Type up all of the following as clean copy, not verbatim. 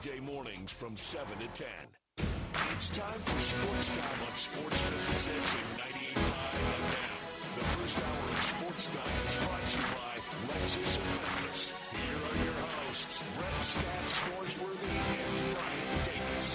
weekday mornings from 7 to 10. It's time for Sportstime on Sports 56 and 98.5 FM. The first hour of Sportstime is brought to you by Lexus of Memphis. Here are your hosts, Brett Stat Scoresworthy and Brian Davis.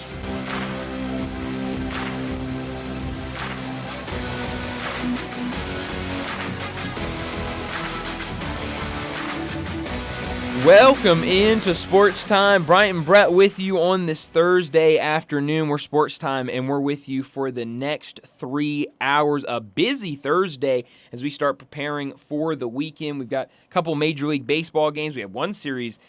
Welcome into Sports Time. Bryant and Brett with you on this Thursday afternoon. We're Sports Time, and we're with you for the next 3 hours. A busy Thursday as we start preparing for the weekend. We've got a couple Major League Baseball games. We had one series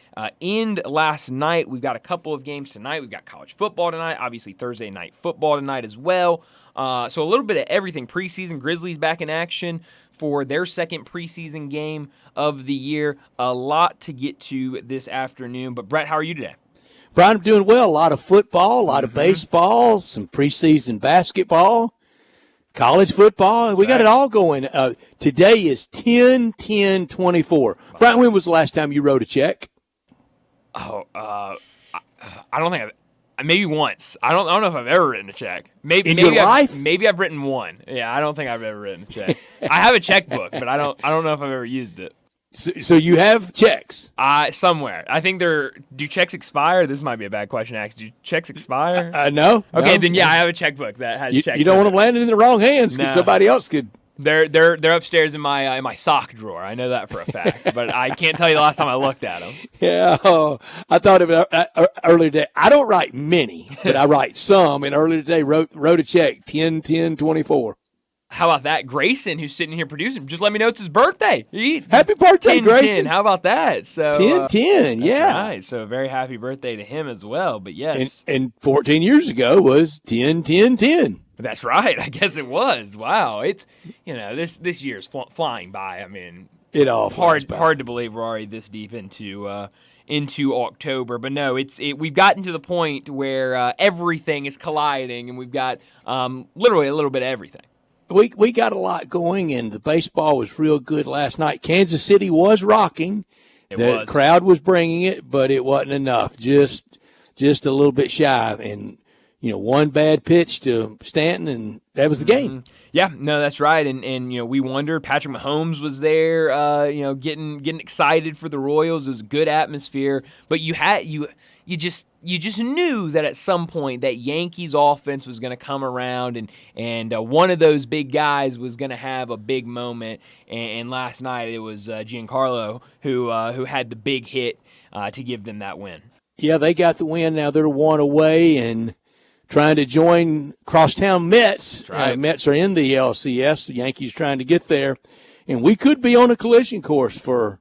end last night. We've got a couple of games tonight. We've got college football tonight. Obviously, Thursday night football tonight as well. So a little bit of everything. Preseason, Grizzlies back in action for their second preseason game of the year. A lot to get to this afternoon. But, Brett, how are you today? Brian, I'm doing well. A lot of football, a lot of baseball, some preseason basketball, college football. We got it all going. Today is 10/10/24. Brian, when was the last time you wrote a check? I don't think maybe once. I don't know if I've ever written a check. Maybe your life? Maybe I've written one. Yeah, I don't think I've ever written a check. I have a checkbook, but I don't know if I've ever used it. So you have checks? Somewhere. I think do checks expire? This might be a bad question to ask. Do checks expire? No. Okay, no. then yeah, I have a checkbook that has checks. You don't want them landing in the wrong hands because somebody else could. They're upstairs in my sock drawer. I know that for a fact, but I can't tell you the last time I looked at them. Yeah, I thought of it earlier today. I don't write many, but I write some. And earlier today, wrote a check 10/10/24. How about that? Grayson, who's sitting here producing, just let me know it's his birthday. Happy birthday, Grayson. How about that? So 10/10, yeah. Right. So very happy birthday to him as well. But yes. And 14 years ago was 10/10/10. That's right. I guess it was. Wow. It's, this year's flying by. I mean, it all hard to believe we're already this deep into October. But no, we've gotten to the point where everything is colliding, and we've got literally a little bit of everything. We got a lot going, and the baseball was real good last night. Kansas City was rocking. The crowd was bringing it, but it wasn't enough. Just a little bit shy. And, one bad pitch to Stanton, and that was the game. Yeah, no, that's right. And we wondered. Patrick Mahomes was there, getting excited for the Royals. It was a good atmosphere. But you just knew that at some point that Yankees offense was going to come around, and one of those big guys was going to have a big moment. And last night it was Giancarlo who had the big hit to give them that win. Yeah, they got the win. Now they're one away and trying to join crosstown Mets. That's right. Mets are in the LCS. The Yankees trying to get there. And we could be on a collision course for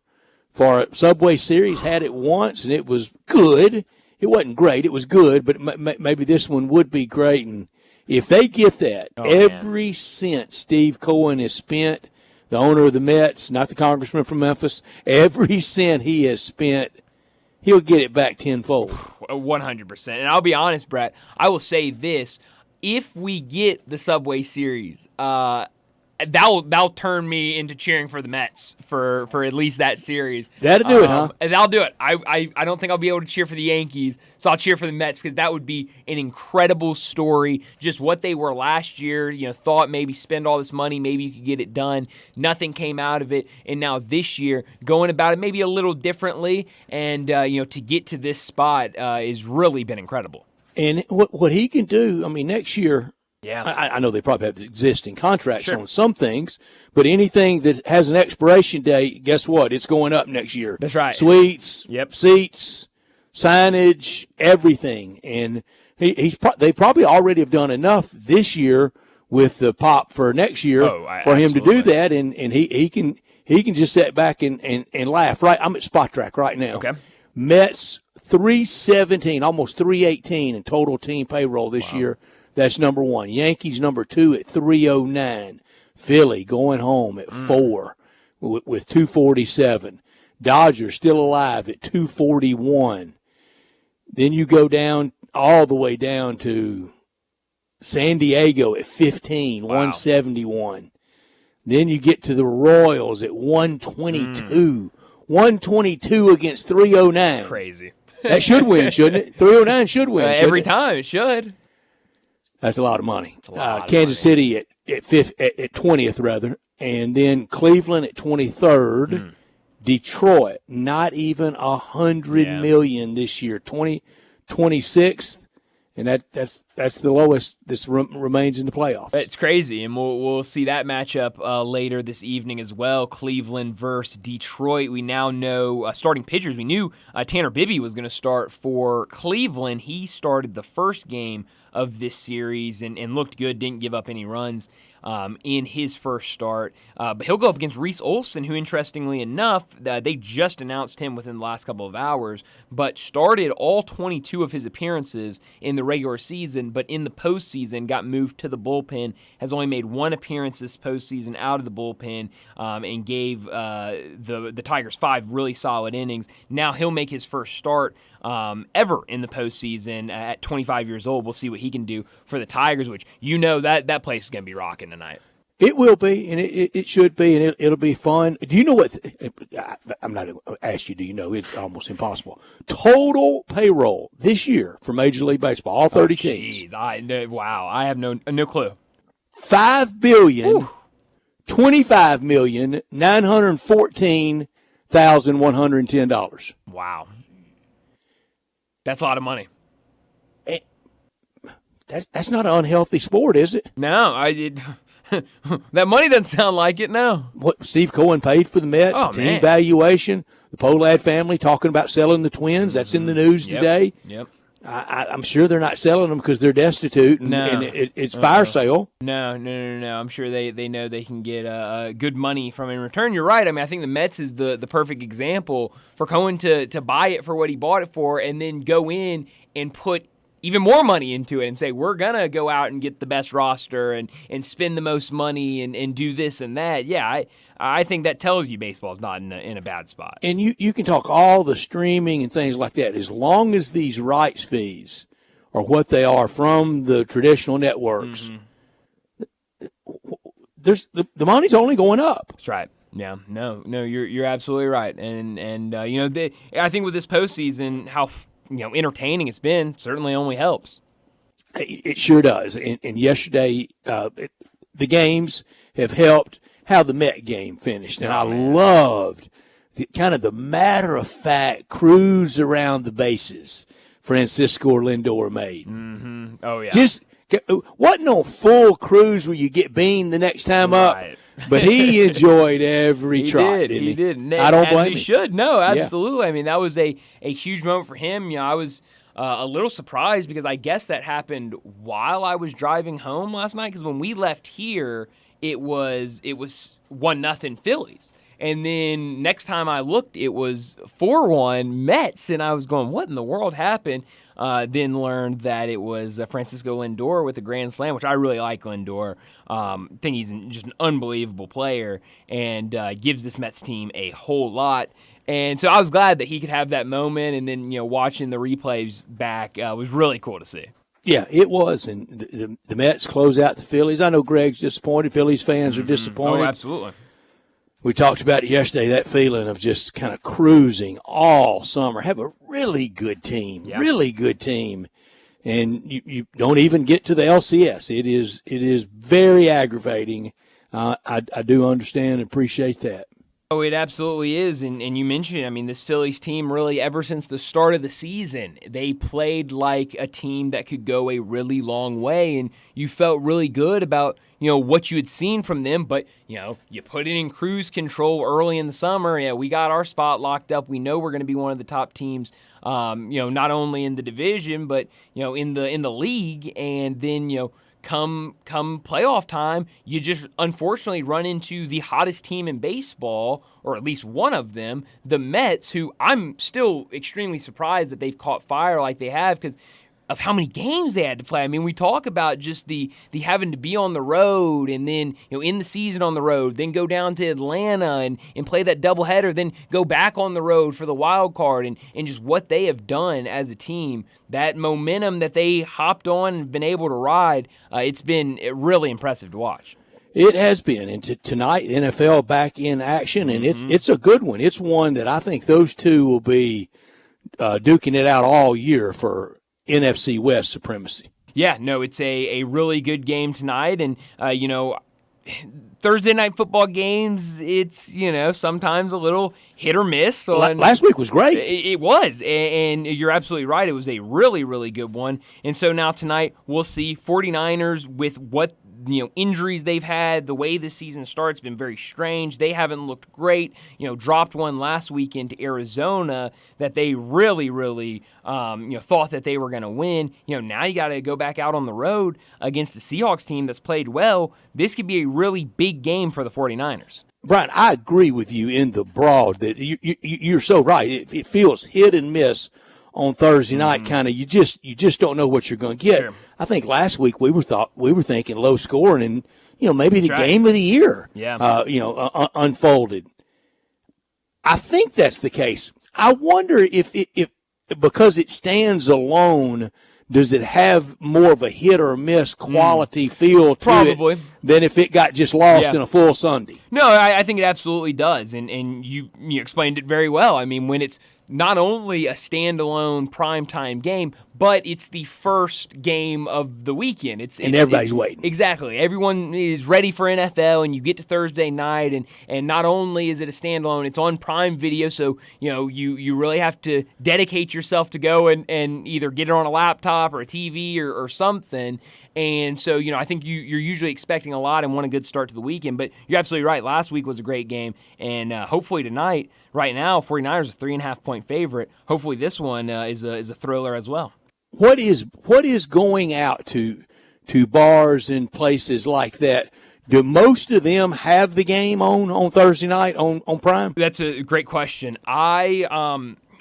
a Subway Series. Had it once, and it was good. It wasn't great. It was good, but maybe this one would be great. And if they get that, every cent Steve Cohen has spent, the owner of the Mets, not the congressman from Memphis, every cent he has spent, he'll get it back tenfold. 100%. And I'll be honest, Brett, I will say this. If we get the Subway Series, that'll turn me into cheering for the Mets for at least that series. That'll do it, huh? That'll do it. I don't think I'll be able to cheer for the Yankees, so I'll cheer for the Mets because that would be an incredible story. Just what they were last year, thought maybe spend all this money, maybe you could get it done. Nothing came out of it, and now this year going about it maybe a little differently, and to get to this spot has really been incredible. And what he can do, next year. Yeah, I know they probably have existing contracts on some things, but anything that has an expiration date, guess what? It's going up next year. That's right. Suites, seats, signage, everything. And they probably already have done enough this year with the pop for next year for him to do that. And he can just sit back and laugh. Right, I'm at Spot Track right now. Okay. Mets 317, almost 318 in total team payroll this year. That's number one. Yankees number 2 at 309. Philly going home at 4 with 247. Dodgers still alive at 241. Then you go down all the way down to San Diego at 15, 171. Then you get to the Royals at 122. 122 against 309. Crazy. That should win, shouldn't it? 309 should win. Every time it should. That's a lot of money. It's a lot of Kansas money. City at 20th, rather, and then Cleveland at 23rd. Detroit, not even $100 million this year. 26th, and that's the lowest. This remains in the playoffs. It's crazy, and we'll see that matchup later this evening as well. Cleveland versus Detroit. We now know starting pitchers. We knew Tanner Bibby was going to start for Cleveland. He started the first game of this series and looked good, didn't give up any runs in his first start. But he'll go up against Reese Olson, who, interestingly enough, they just announced him within the last couple of hours, but started all 22 of his appearances in the regular season, but in the postseason got moved to the bullpen, has only made one appearance this postseason out of the bullpen, and gave the Tigers 5 really solid innings. Now he'll make his first start ever in the postseason at 25 years old. We'll see what he can do for the Tigers, which that place is going to be rocking tonight. It will be, and it should be, and it'll be fun. Do you know what? I'm not going to ask you, do you know? It's almost impossible. Total payroll this year for Major League Baseball, all 30 teams. Wow, I have no clue. $5,025,914,110. Wow. That's a lot of money. That's not an unhealthy sport, is it? No, that money doesn't sound like it, no. What Steve Cohen paid for the Mets, team valuation, the Pohlad family talking about selling the Twins. That's in the news today. Yep. I'm sure they're not selling them because they're destitute and it's fire sale. No. I'm sure they know they can get good money from it in return. You're right. I mean, I think the Mets is the perfect example for Cohen to buy it for what he bought it for and then go in and put even more money into it and say, we're going to go out and get the best roster and spend the most money and do this and that. Yeah, I think that tells you baseball's not in a bad spot. And you can talk all the streaming and things like that. As long as these rights fees are what they are from the traditional networks, there's the money's only going up. That's right. Yeah, no, you're absolutely right. And I think with this postseason, how entertaining it's been certainly only helps. It sure does. And yesterday, the games have helped how the Met game finished. And I loved the matter-of-fact cruise around the bases Francisco Lindor made. Mm-hmm. Oh, yeah. Just wasn't no full cruise where you get beamed the next time up. But he enjoyed every trot. He did. I don't blame him. He should. No, absolutely. Yeah. I mean, that was a huge moment for him. I was a little surprised because I guess that happened while I was driving home last night. Because when we left here, it was 1-0 Phillies. And then next time I looked, it was 4-1 Mets, and I was going, what in the world happened? Then learned that it was Francisco Lindor with a grand slam, which I really like Lindor. Think he's just an unbelievable player and gives this Mets team a whole lot. And so I was glad that he could have that moment, and then watching the replays back was really cool to see. Yeah, it was, and the Mets close out the Phillies. I know Greg's disappointed. Phillies fans are disappointed. Oh, absolutely. We talked about it yesterday, that feeling of just kind of cruising all summer. Have a really good team, and you don't even get to the LCS. It is very aggravating. I do understand and appreciate that. Oh, it absolutely is, and you mentioned it. I mean, this Phillies team really, ever since the start of the season, they played like a team that could go a really long way, and you felt really good about what you had seen from them. But you put it in cruise control early in the summer. Yeah, we got our spot locked up. We know we're going to be one of the top teams. Not only in the division, but in the league, and then Come playoff time, you just unfortunately run into the hottest team in baseball, or at least one of them, the Mets, who I'm still extremely surprised that they've caught fire like they have because of how many games they had to play. I mean, we talk about just the having to be on the road and then in the season on the road, then go down to Atlanta and play that doubleheader, then go back on the road for the wild card and just what they have done as a team. That momentum that they hopped on and been able to ride, it's been really impressive to watch. It has been, and tonight NFL back in action, and it's a good one. It's one that I think those two will be duking it out all year for NFC West supremacy. Yeah, no, it's a really good game tonight. And, Thursday night football games, it's, sometimes a little hit or miss. Last week was great. It was, and you're absolutely right. It was a really, really good one. And so now tonight we'll see 49ers with what injuries they've had. The way this season starts has been very strange. They haven't looked great. Dropped one last weekend to Arizona that they really, really thought that they were going to win. Now you got to go back out on the road against the Seahawks team that's played well. This could be a really big game for the 49ers. Brian, I agree with you in the broad that you're so right. It feels hit and miss on Thursday night, kind of. You just don't know what you're going to get. Sure. I think last week we were thinking low scoring, and maybe the game of the year, unfolded. I think that's the case. I wonder if because it stands alone, does it have more of a hit or miss quality feel to Probably. it than if it got just lost in a full Sunday? No, I think it absolutely does, and you explained it very well. I mean, when it's not only a standalone primetime game, but it's the first game of the weekend. And everybody's waiting. Exactly. Everyone is ready for NFL, and you get to Thursday night, and not only is it a standalone, it's on Prime Video, so you really have to dedicate yourself to go and either get it on a laptop or a TV or something. And so, I think you're usually expecting a lot and want a good start to the weekend. But you're absolutely right. Last week was a great game. And hopefully tonight, right now, 49ers are a 3.5-point favorite. Hopefully this one is a thriller as well. What is going out to bars and places like that? Do most of them have the game on Thursday night on Prime? That's a great question.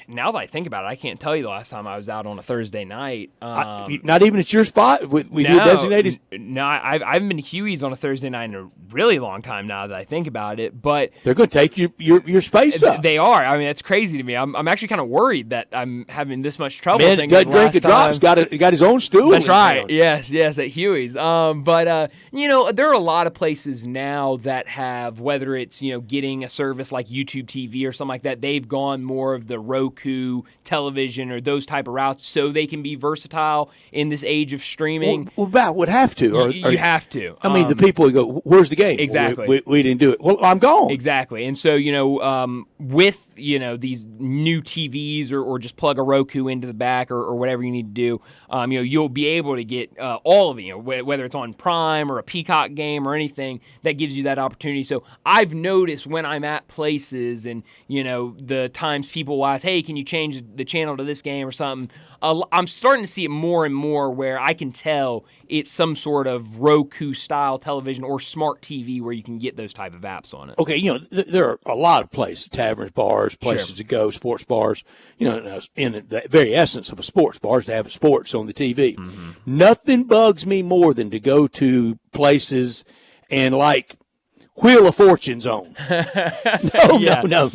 Now that I think about it, I can't tell you the last time I was out on a Thursday night. Not even at your spot with your designated? No, I haven't been to Huey's on a Thursday night in a really long time now that I think about it. But they're going to take your space up. They are. I mean, that's crazy to me. I'm actually kind of worried that I'm having this much trouble. Man, Drink a Drop's got his own stool. That's right. Yes, at Huey's. There are a lot of places now that have, whether it's getting a service like YouTube TV or something like that, they've gone more of the Roku television or those type of routes so they can be versatile in this age of streaming. Well, would have to. You have to. I mean, the people who go, where's the game? Exactly. We didn't do it. Well, I'm gone. Exactly. And so, with, these new TVs or just plug a Roku into the back or whatever you need to do, you'll be able to get all of it, whether it's on Prime or a Peacock game or anything that gives you that opportunity. So I've noticed when I'm at places and, the times people will ask, hey, can you change the channel to this game or something? I'm starting to see it more and more where I can tell it's some sort of Roku-style television or smart TV where you can get those type of apps on it. Okay, there are a lot of places, taverns, bars, places to go, sports bars, in the very essence of a sports bar is to have sports on the TV. Mm-hmm. Nothing bugs me more than to go to places and Wheel of Fortune's on. No.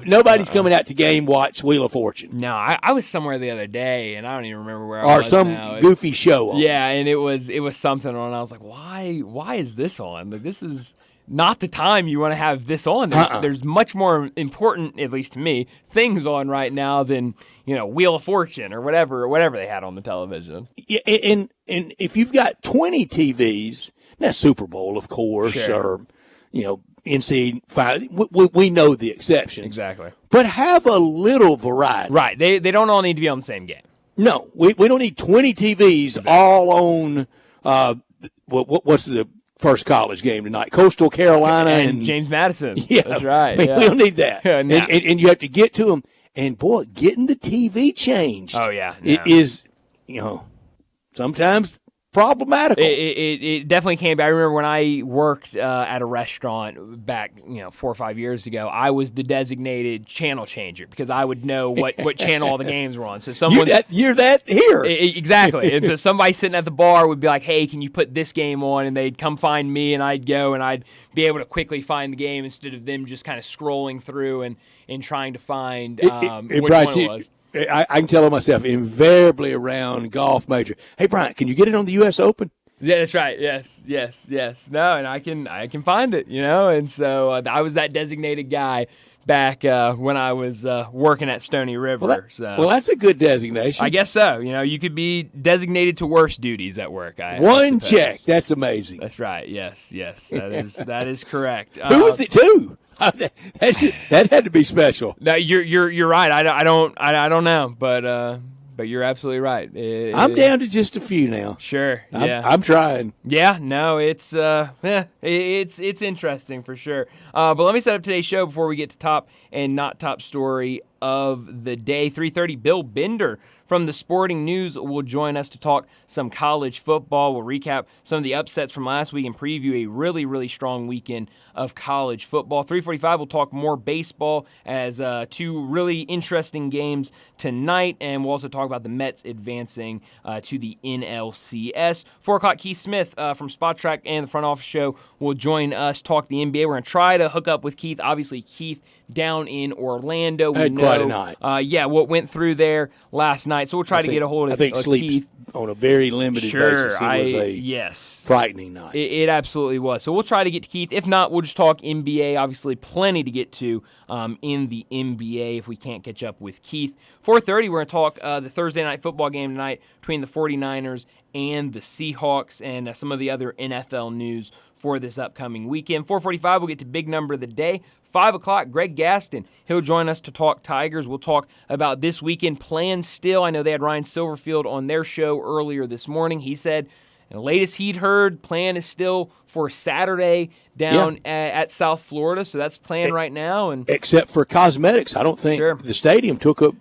Nobody's coming out to game watch Wheel of Fortune. No, I was somewhere the other day, and I don't even remember where I was. Or some goofy show on. Yeah, and it was something on. I was like, why is this on? This is not the time you want to have this on. There's much more important, at least to me, things on right now than Wheel of Fortune or whatever they had on the television. Yeah, and if you've got 20 TVs. That's Super Bowl, of course, sure. or, NC final. We know the exceptions. Exactly. But have a little variety. Right. They don't all need to be on the same game. No. We don't need 20 TVs all on what's the first college game tonight? Coastal Carolina and James Madison. Yeah. That's right. We don't need that. No. And you have to get to them. And, boy, getting the TV changed is, sometimes problematical. It definitely can be. I remember when I worked at a restaurant back, 4 or 5 years ago, I was the designated channel changer because I would know what channel all the games were on. So you're that here. Exactly. And so somebody sitting at the bar would be like, hey, can you put this game on? And they'd come find me and I'd go and I'd be able to quickly find the game instead of them just kind of scrolling through and trying to find which one it was. I can tell myself invariably around golf major. Hey, Brian, can you get it on the U.S. Open? Yeah, that's right. Yes. No, and I can find it, And so I was that designated guy back when I was working at Stony River. Well, that's a good designation. I guess so. You could be designated to worse duties at work. One check. That's amazing. That's right. Yes. That is correct. Who was it to? That had to be special. No, you're right. I don't know, but you're absolutely right. I'm down to just a few now. Sure. Yeah. I'm trying. Yeah. No, it's interesting for sure. But let me set up today's show before we get to top and not top story of the day. 3:30. Bill Bender from the Sporting News will join us to talk some college football. We'll recap some of the upsets from last week and preview a really, really strong weekend of college football. 3:45, we'll talk more baseball as two really interesting games tonight, and we'll also talk about the Mets advancing to the NLCS. 4 o'clock, Keith Smith from Spot Track and the Front Office Show will join us, talk the NBA. We're going to try to hook up with Keith. Obviously, Keith down in Orlando. We had know, quite a night. What went through there last night. So we'll try to get a hold of Keith. Sleep on a very limited basis. It was a frightening night. It absolutely was. So we'll try to get to Keith. If not, we'll just talk NBA. Obviously, plenty to get to in the NBA if we can't catch up with Keith. 4:30, we're going to talk the Thursday night football game tonight between the 49ers and the Seahawks and some of the other NFL news for this upcoming weekend. 4:45, we'll get to big number of the day. 5 o'clock, Greg Gaston. He'll join us to talk Tigers. We'll talk about this weekend plans still. I know they had Ryan Silverfield on their show earlier this morning. He said the latest he'd heard, plan is still for Saturday down at South Florida. So that's planned right now. And except for cosmetics, I don't think the stadium took a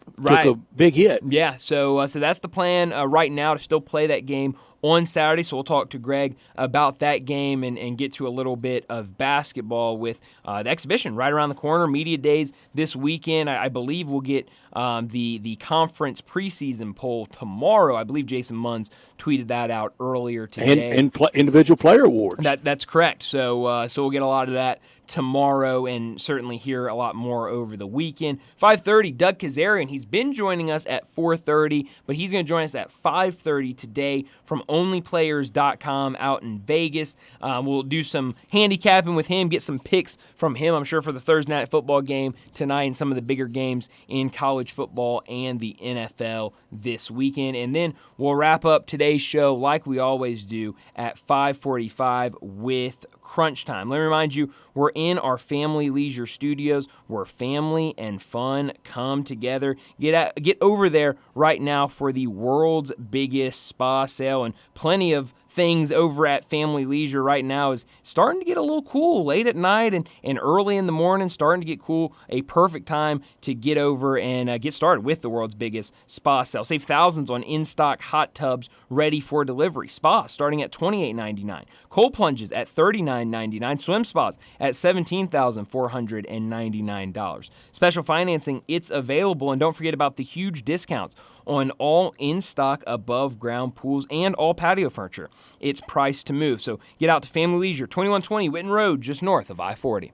big hit. Yeah, so that's the plan right now, to still play that game on Saturday. So we'll talk to Greg about that game and get to a little bit of basketball with the exhibition right around the corner. Media days this weekend. I believe we'll get the conference preseason poll tomorrow. I believe Jason Munns tweeted that out earlier today. And individual player awards. That's correct. So we'll get a lot of that tomorrow and certainly hear a lot more over the weekend. 5:30, Doug Kazarian. He's been joining us at 4:30, but he's going to join us at 5:30 today from OnlyPlayers.com out in Vegas. We'll do some handicapping with him, get some picks from him, I'm sure, for the Thursday night football game tonight and some of the bigger games in college football and the NFL this weekend. And then we'll wrap up today's show like we always do at 5:45 with Crunch Time. Let me remind you, we're in our Family Leisure Studios where family and fun come together. Get over there right now for the world's biggest spa sale, and plenty of things over at Family Leisure right now is starting to get a little cool late at night and early in the morning, starting to get cool. A perfect time to get over and get started with the world's biggest spa sale. Save thousands on in-stock hot tubs ready for delivery. Spa starting at $28.99. Cold plunges at $39.99. Swim spas at $17,499. Special financing, it's available. And don't forget about the huge discounts on all in-stock above-ground pools and all patio furniture. It's priced to move. So get out to Family Leisure, 2120 Witten Road, just north of I-40.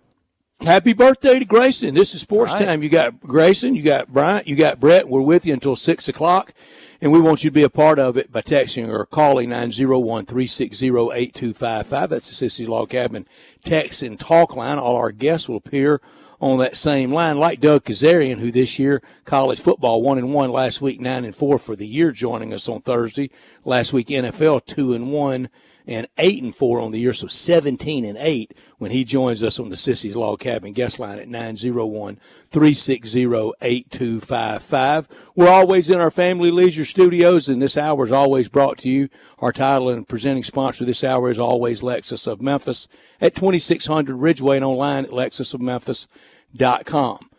Happy birthday to Grayson. This is Sports Time. You got Grayson, you got Bryant, you got Brett. We're with you until 6 o'clock, and we want you to be a part of it by texting or calling 901-360-8255. That's the Sissy Log Cabin text and talk line. All our guests will appear on that same line, like Doug Kazarian, who this year college football 1-1, last week 9-4 for the year, joining us on Thursday. Last week NFL 2-1 and 8-4 on the year, so 17-8 when he joins us on the Sissy's Log Cabin guest line at 901-360-8255. We're always in our Family Leisure Studios, and this hour is always brought to you. Our title and presenting sponsor this hour is always Lexus of Memphis at 2600 Ridgeway and online at lexusofmemphis.com.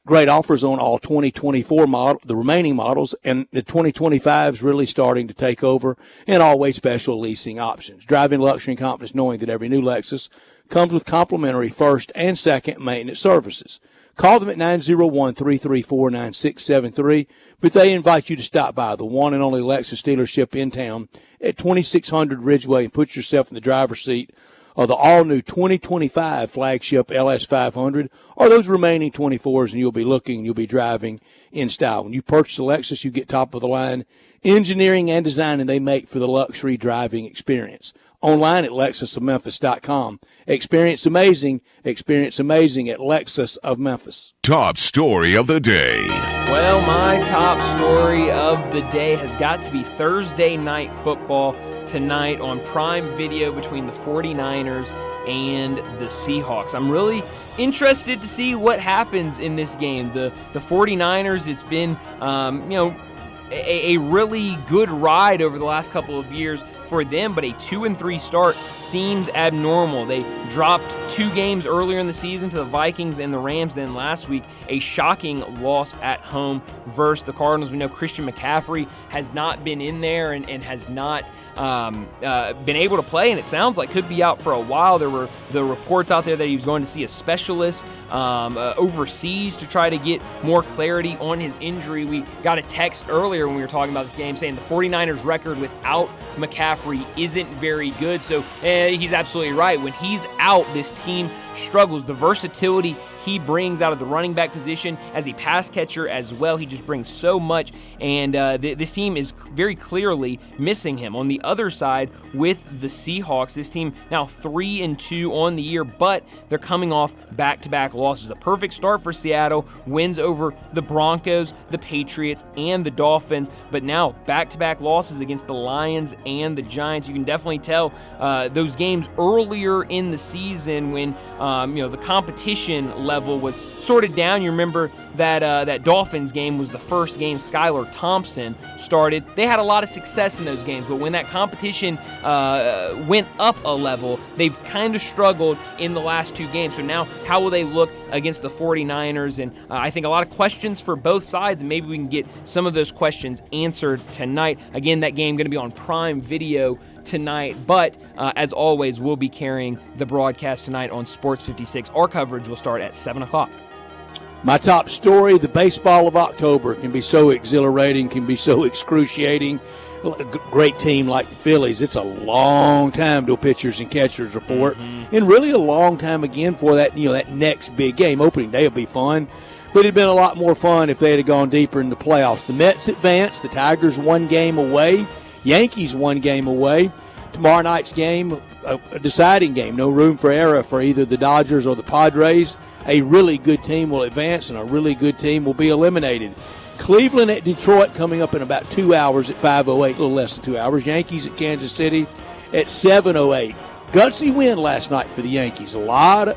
Great offers on all 2024 model, the remaining models, and the 2025 is really starting to take over, and always special leasing options. Driving luxury and confidence knowing that every new Lexus comes with complimentary first and second maintenance services. Call them at 901-334-9673, but they invite you to stop by the one and only Lexus dealership in town at 2600 Ridgeway and put yourself in the driver's seat of the all-new 2025 flagship LS500 or those remaining 24s, and you'll be driving in style. When you purchase a Lexus, you get top-of-the-line engineering and design, and they make for the luxury driving experience. online at lexusofmemphis.com. Experience amazing at Lexus of Memphis. Top story of the day. Well, my top story of the day has got to be Thursday night football tonight on Prime Video between the 49ers and the Seahawks. I'm really interested to see what happens in this game. The 49ers, it's been, a really good ride over the last couple of years for them, but a 2-3 start seems abnormal. They dropped 2 games earlier in the season to the Vikings and the Rams, then last week a shocking loss at home versus the Cardinals. We know Christian McCaffrey has not been in there and has not been able to play, and it sounds like could be out for a while. There were the reports out there that he was going to see a specialist overseas to try to get more clarity on his injury. We got a text earlier when we were talking about this game saying the 49ers record without McCaffrey isn't very good, so he's absolutely right. When he's out, this team struggles. The versatility he brings out of the running back position as a pass catcher as well, he just brings so much, and this team is very clearly missing him. On the other side, with the Seahawks, this team now 3-2 on the year, but they're coming off back-to-back losses. A perfect start for Seattle, wins over the Broncos, the Patriots, and the Dolphins, but now back-to-back losses against the Lions and the Giants. You can definitely tell those games earlier in the season when the competition level was sorted down. You remember that Dolphins game was the first game Skylar Thompson started. They had a lot of success in those games, but when that competition went up a level, they've kind of struggled in the last 2 games. So now how will they look against the 49ers? And I think a lot of questions for both sides, and maybe we can get some of those questions answered tonight. Again, that game going to be on Prime Video tonight, but as always, we'll be carrying the broadcast tonight on Sports 56. Our coverage will start at 7 o'clock. My top story, the baseball of October can be so exhilarating, can be so excruciating. A great team like the Phillies, it's a long time till pitchers and catchers report, and really a long time again for that that next big game. Opening day will be fun, but it'd been a lot more fun if they had gone deeper in the playoffs. The Mets advanced, the Tigers 1 game away, Yankees 1 game away. Tomorrow night's game, a deciding game, no room for error for either the Dodgers or the Padres. A really good team will advance, and a really good team will be eliminated. Cleveland at Detroit coming up in about 2 hours at 5:08, a little less than 2 hours. Yankees at Kansas City at 7:08. Gutsy win last night for the Yankees. A lot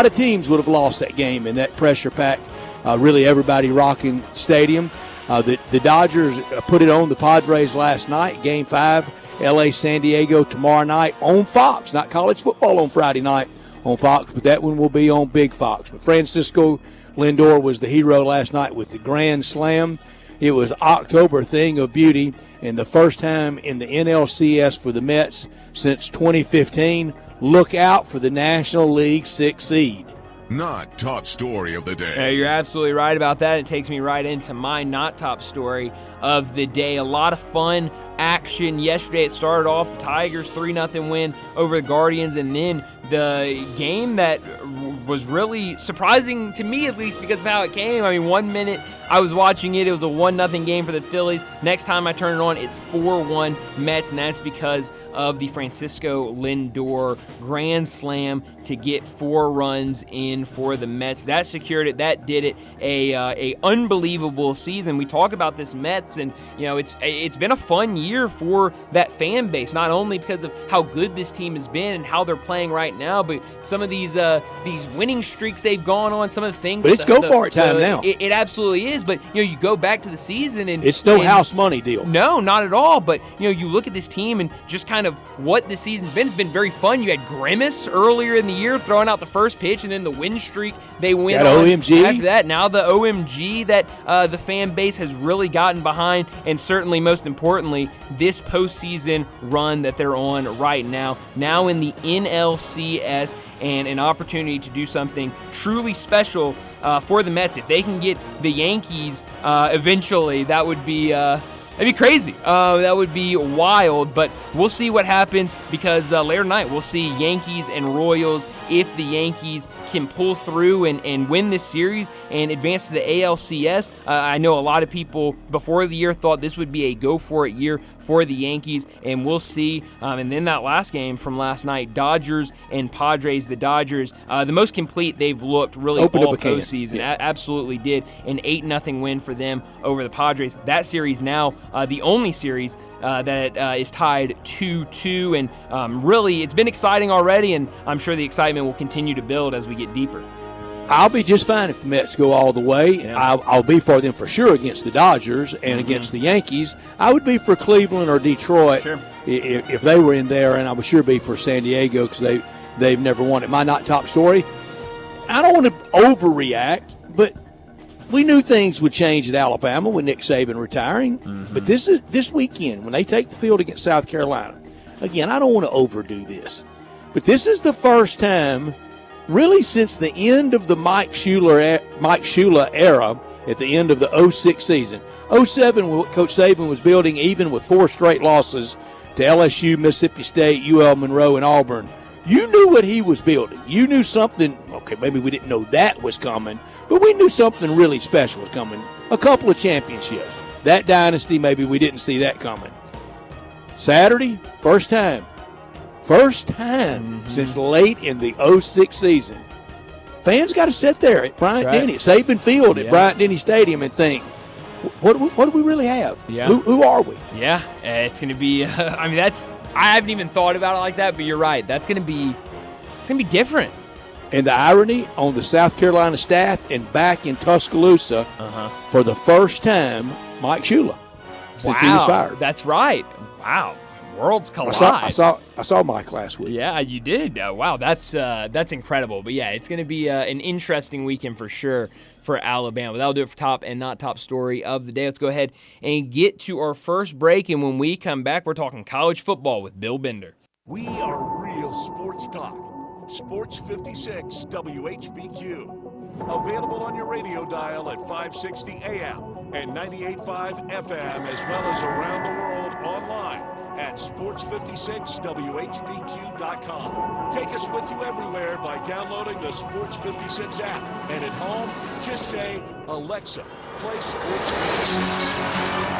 of teams would have lost that game in that pressure-packed, really everybody rocking stadium. The Dodgers put it on the Padres last night, Game 5, L.A. San Diego tomorrow night on Fox. Not college football on Friday night on Fox, but that one will be on Big Fox. But Francisco Lindor was the hero last night with the grand slam. It was October thing of beauty, and the first time in the NLCS for the Mets since 2015. Look out for the National League 6th seed. Not top story of the day. Yeah, you're absolutely right about that. It takes me right into my not top story of the day. A lot of fun action yesterday. It started off the Tigers 3-0 win over the Guardians, and then the game that was really surprising to me, at least because of how it came. I mean, 1 minute I was watching it was a 1-0 game for the Phillies. Next time I turn it on, it's 4-1 Mets, and that's because of the Francisco Lindor grand slam to get 4 runs in for the Mets. That secured it. That did it. A unbelievable season. We talk about this Mets, and it's been a fun year for that fan base. Not only because of how good this team has been and how they're playing right now, but some of these winning streaks they've gone on. Some of the things. But it's go for it time now. It absolutely is. But you go back to the season, and it's no house money deal. No, not at all. But you look at this team and just kind of what the season's been. It's been very fun. You had Grimace earlier in the year throwing out the first pitch, and then the win streak they went on OMG. After that. Now the OMG that the fan base has really gotten behind, and certainly most importantly, this postseason run that they're on right now. Now in the NLCS, and an opportunity to do something truly special for the Mets. If they can get the Yankees eventually, that would be That'd be crazy. That would be wild, but we'll see what happens because later tonight we'll see Yankees and Royals. If the Yankees can pull through and win this series and advance to the ALCS, I know a lot of people before the year thought this would be a go-for-it year for the Yankees, and we'll see. And then that last game from last night, Dodgers and Padres. The Dodgers, the most complete they've looked really all postseason. Yeah. Absolutely did. An 8-0 win for them over the Padres. That series now the only series that is tied 2-2, and really it's been exciting already, and I'm sure the excitement will continue to build as we get deeper. I'll be just fine if the Mets go all the way. Yeah. I'll be for them for sure against the Dodgers and against the Yankees. I would be for Cleveland or Detroit if they were in there, and I would sure be for San Diego because they've never won it. My not top story, I don't want to overreact, but we knew things would change at Alabama with Nick Saban retiring. But this weekend when they take the field against South Carolina, again, I don't want to overdo this, but this is the first time really since the end of the Mike Shula era at the end of the 06 season. 07, Coach Saban was building even with 4 straight losses to LSU, Mississippi State, UL Monroe, and Auburn. You knew what he was building. You knew something, okay, maybe we didn't know that was coming, but we knew something really special was coming. A couple of championships. That dynasty, maybe we didn't see that coming. Saturday, first time since late in the 06 season. Fans got to sit there at Bryant-Denny, Saban Field at Bryant-Denny Stadium and think, what do we really have? Yeah. Who are we? Yeah, it's going to be, I haven't even thought about it like that, but you're right. It's going to be different. And the irony on the South Carolina staff and back in Tuscaloosa for the first time, Mike Shula since he was fired. That's right. Wow. Worlds collide. I saw Mike last week. Yeah, you did. Wow, that's incredible. But yeah, it's going to be an interesting weekend for sure for Alabama. That'll do it for top and not top story of the day. Let's go ahead and get to our first break, and when we come back, we're talking college football with Bill Bender. We are real sports talk. Sports 56 WHBQ. Available on your radio dial at 560 AM and 98.5 FM, as well as around the world online at sports56whbq.com. Take us with you everywhere by downloading the Sports 56 app. And at home, just say, Alexa, play Sports 56.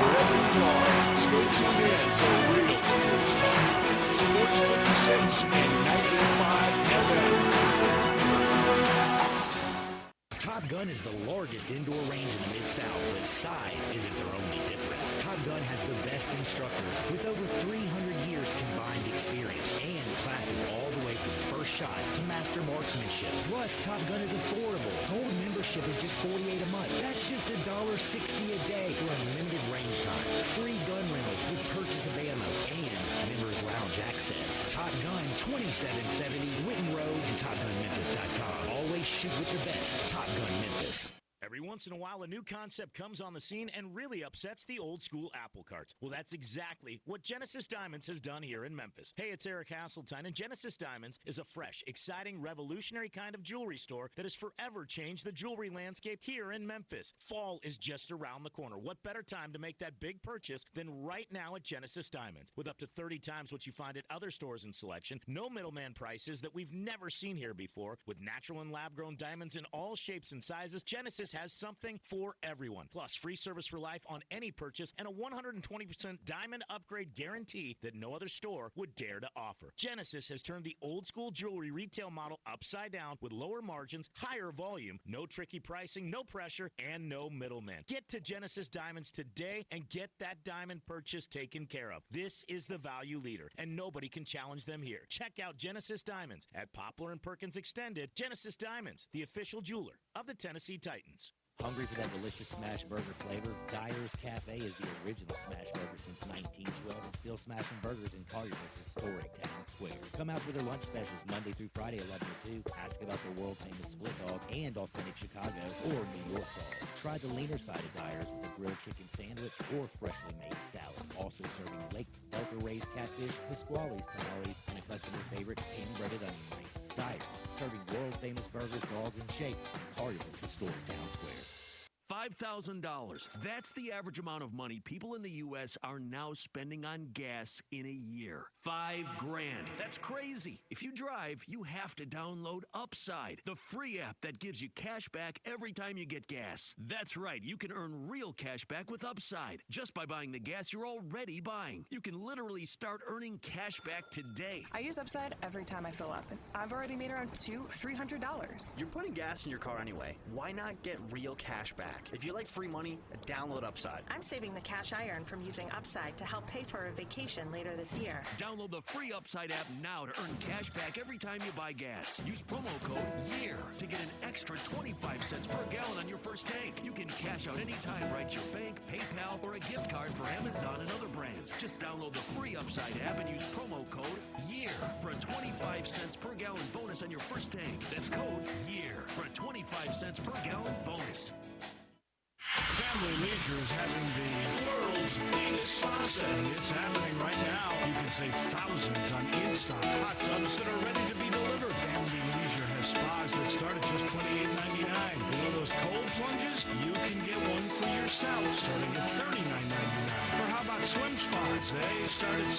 Wherever you are, stay tuned in to real sports talk. Sports 56 and 98.5 FM. Top Gun is the largest indoor range in the Mid-South, but size isn't their only difference. Top Gun has the best instructors with over 300 years combined experience and classes all the way from first shot to master marksmanship. Plus, Top Gun is affordable. Gold membership is just $48 a month. That's just $1.60 a day for unlimited range time, free gun rentals with purchase of ammo, and members lounge access. Top Gun 2770 Whitten Road and TopGunMemphis.com. Always shoot with the best. Top Gun Memphis. Every once in a while, a new concept comes on the scene and really upsets the old school apple carts. Well, that's exactly what Genesis Diamonds has done here in Memphis. Hey, it's Eric Hasseltine, and Genesis Diamonds is a fresh, exciting, revolutionary kind of jewelry store that has forever changed the jewelry landscape here in Memphis. Fall is just around the corner. What better time to make that big purchase than right now at Genesis Diamonds? With up to 30 times what you find at other stores in selection, no middleman prices that we've never seen here before, with natural and lab-grown diamonds in all shapes and sizes, Genesis has something for everyone. Plus, free service for life on any purchase and a 120% diamond upgrade guarantee that no other store would dare to offer. Genesis has turned the old school jewelry retail model upside down with lower margins, higher volume, no tricky pricing, no pressure, and no middleman. Get to Genesis Diamonds today and get that diamond purchase taken care of. This is the value leader, and nobody can challenge them here. Check out Genesis Diamonds at Poplar and Perkins Extended. Genesis Diamonds, the official jeweler of the Tennessee Titans. Hungry for that delicious smash burger flavor? Dyer's Cafe is the original smash burger since 1912 and still smashing burgers in Collier's historic town square. Come out for their lunch specials Monday through Friday 11 to 2. Ask about their world-famous split dog and authentic Chicago or New York dog. Try the leaner side of Dyer's with a grilled chicken sandwich or freshly made salad. Also serving Lakes, Delta-raised catfish, Pasquale's tamales, and a customer favorite hand-breaded onion ring. Dyer's, serving world-famous burgers, dogs, and shakes in Collier's historic town square. $5,000. That's the average amount of money people in the U.S. are now spending on gas in a year. $5,000. That's crazy. If you drive, you have to download Upside, the free app that gives you cash back every time you get gas. That's right. You can earn real cash back with Upside just by buying the gas you're already buying. You can literally start earning cash back today. I use Upside every time I fill up, and I've already made around $300. You're putting gas in your car anyway. Why not get real cash back? If you like free money, download Upside. I'm saving the cash I earn from using Upside to help pay for a vacation later this year. Download the free Upside app now to earn cash back every time you buy gas. Use promo code YEAR to get an extra 25 cents per gallon on your first tank. You can cash out anytime right to your bank, PayPal, or a gift card for Amazon and other brands. Just download the free Upside app and use promo code YEAR for a 25 cents per gallon bonus on your first tank. That's code YEAR for a 25 cents per gallon bonus. Family Leisure is having the world's biggest spa set. It's happening right now. You can save thousands on in-stock hot tubs that are ready to be delivered. Family Leisure has spas that start at just $28.99. You know those cold plunges? You can get one for yourself starting at $39.99. Or how about swim spas? They start at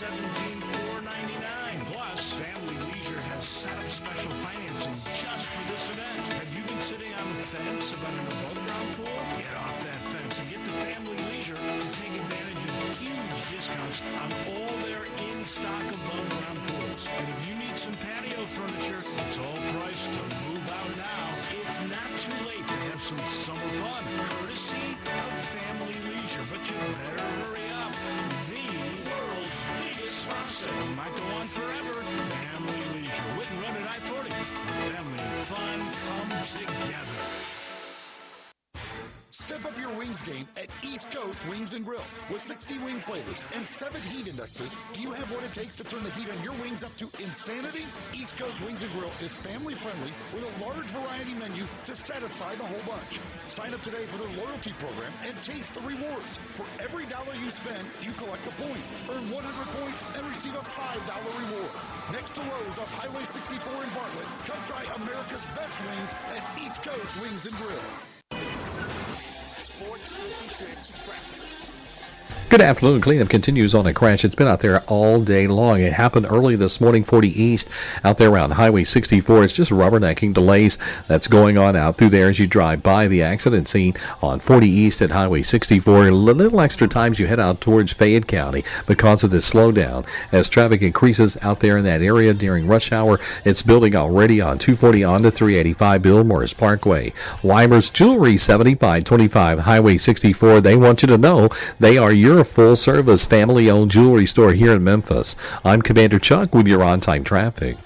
$17,499. Plus, Family Leisure has set up special financing just for this event. Have you been sitting on the fence about an above-ground pool? Get off that fence and get to Family Leisure to take advantage of huge discounts on all their in-stock above-ground pools. And if you need some patio furniture, it's all priced to move out now. It's not too late to have some summer fun, courtesy of Family Leisure. But you better hurry up. The world's biggest spa set might go on forever. Family Leisure. Whitten Road at I-40. Family and fun come together. Step up your wings game at East Coast Wings and Grill. With 60 wing flavors and 7 heat indexes, do you have what it takes to turn the heat on your wings up to insanity? East Coast Wings and Grill is family friendly with a large variety menu to satisfy the whole bunch. Sign up today for their loyalty program and taste the rewards. For every dollar you spend, you collect a point. Earn 100 points and receive a $5 reward. Next to Lowe's off Highway 64 in Bartlett, come try America's best wings at East Coast Wings and Grill. Sports 56 traffic. Good afternoon. Cleanup continues on a crash. It's been out there all day long. It happened early this morning, 40 East, out there around Highway 64. It's just rubbernecking delays that's going on out through there as you drive by the accident scene on 40 East at Highway 64. A little extra time as you head out towards Fayette County because of this slowdown. As traffic increases out there in that area during rush hour, it's building already on 240 onto 385 Bill Morris Parkway. Weimer's Jewelry, 7525 Highway 64. They want you to know they are your full-service, family-owned jewelry store here in Memphis. I'm Commander Chuck with your on-time traffic.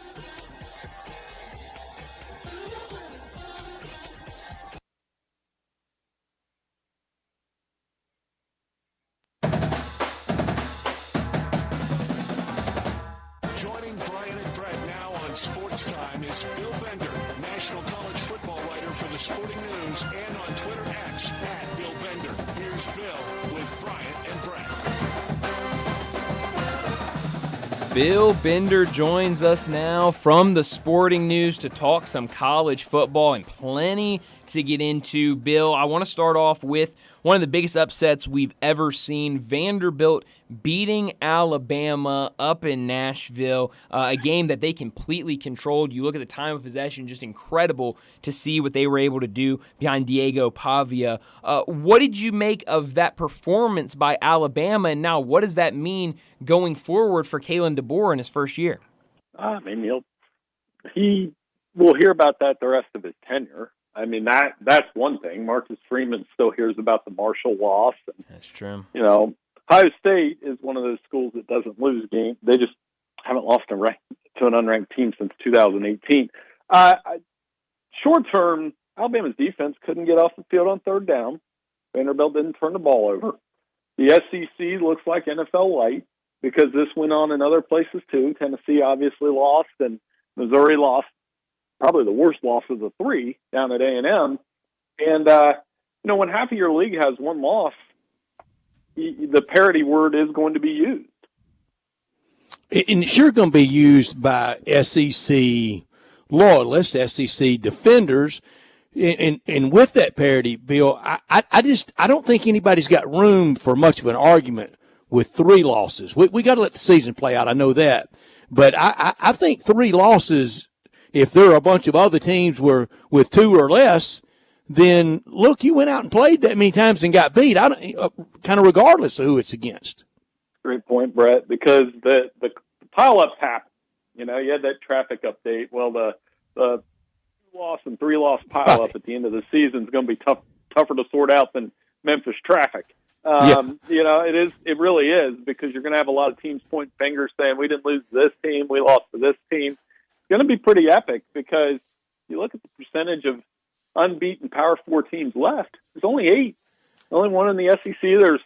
Joining Brian and Brett now on Sports Time is Bill Bender, national college football writer for the Sporting News, and on Twitter X at Bill Bender. Here's Bill with Brian and Brett. Bill Bender joins us now from the Sporting News to talk some college football and plenty to get into. Bill, I want to start off with one of the biggest upsets we've ever seen, Vanderbilt beating Alabama up in Nashville, a game that they completely controlled. You look at the time of possession, just incredible to see what they were able to do behind Diego Pavia. What did you make of that performance by Alabama, and now what does that mean going forward for Kalen DeBoer in his first year? I mean, he will hear about that the rest of his tenure. I mean, that's one thing. Marcus Freeman still hears about the Marshall loss. That's true. You know, Ohio State is one of those schools that doesn't lose games. They just haven't lost to an unranked team since 2018. Short term, Alabama's defense couldn't get off the field on third down. Vanderbilt didn't turn the ball over. The SEC looks like NFL light because this went on in other places too. Tennessee obviously lost, and Missouri lost. Probably the worst loss of the three down at A&M. And, when half of your league has one loss, the parity word is going to be used. And it's sure going to be used by SEC loyalists, SEC defenders. And with that parity, Bill, I don't think anybody's got room for much of an argument with 3 losses. We got to let the season play out. I know that, but I think 3 losses, if there are a bunch of other teams were with 2 or less, then look, you went out and played that many times and got beat. Kind of regardless of who it's against. Great point, Brett, because the pile-ups happen. You know, you had that traffic update. Well, the 2-loss and 3-loss pile-up at the end of the season is going to be tougher to sort out than Memphis traffic. You know, it really is, because you're going to have a lot of teams pointing fingers saying, we didn't lose to this team, we lost to this team. It's going to be pretty epic, because you look at the percentage of unbeaten Power 4 teams left. There's only 8. Only one in the SEC. There's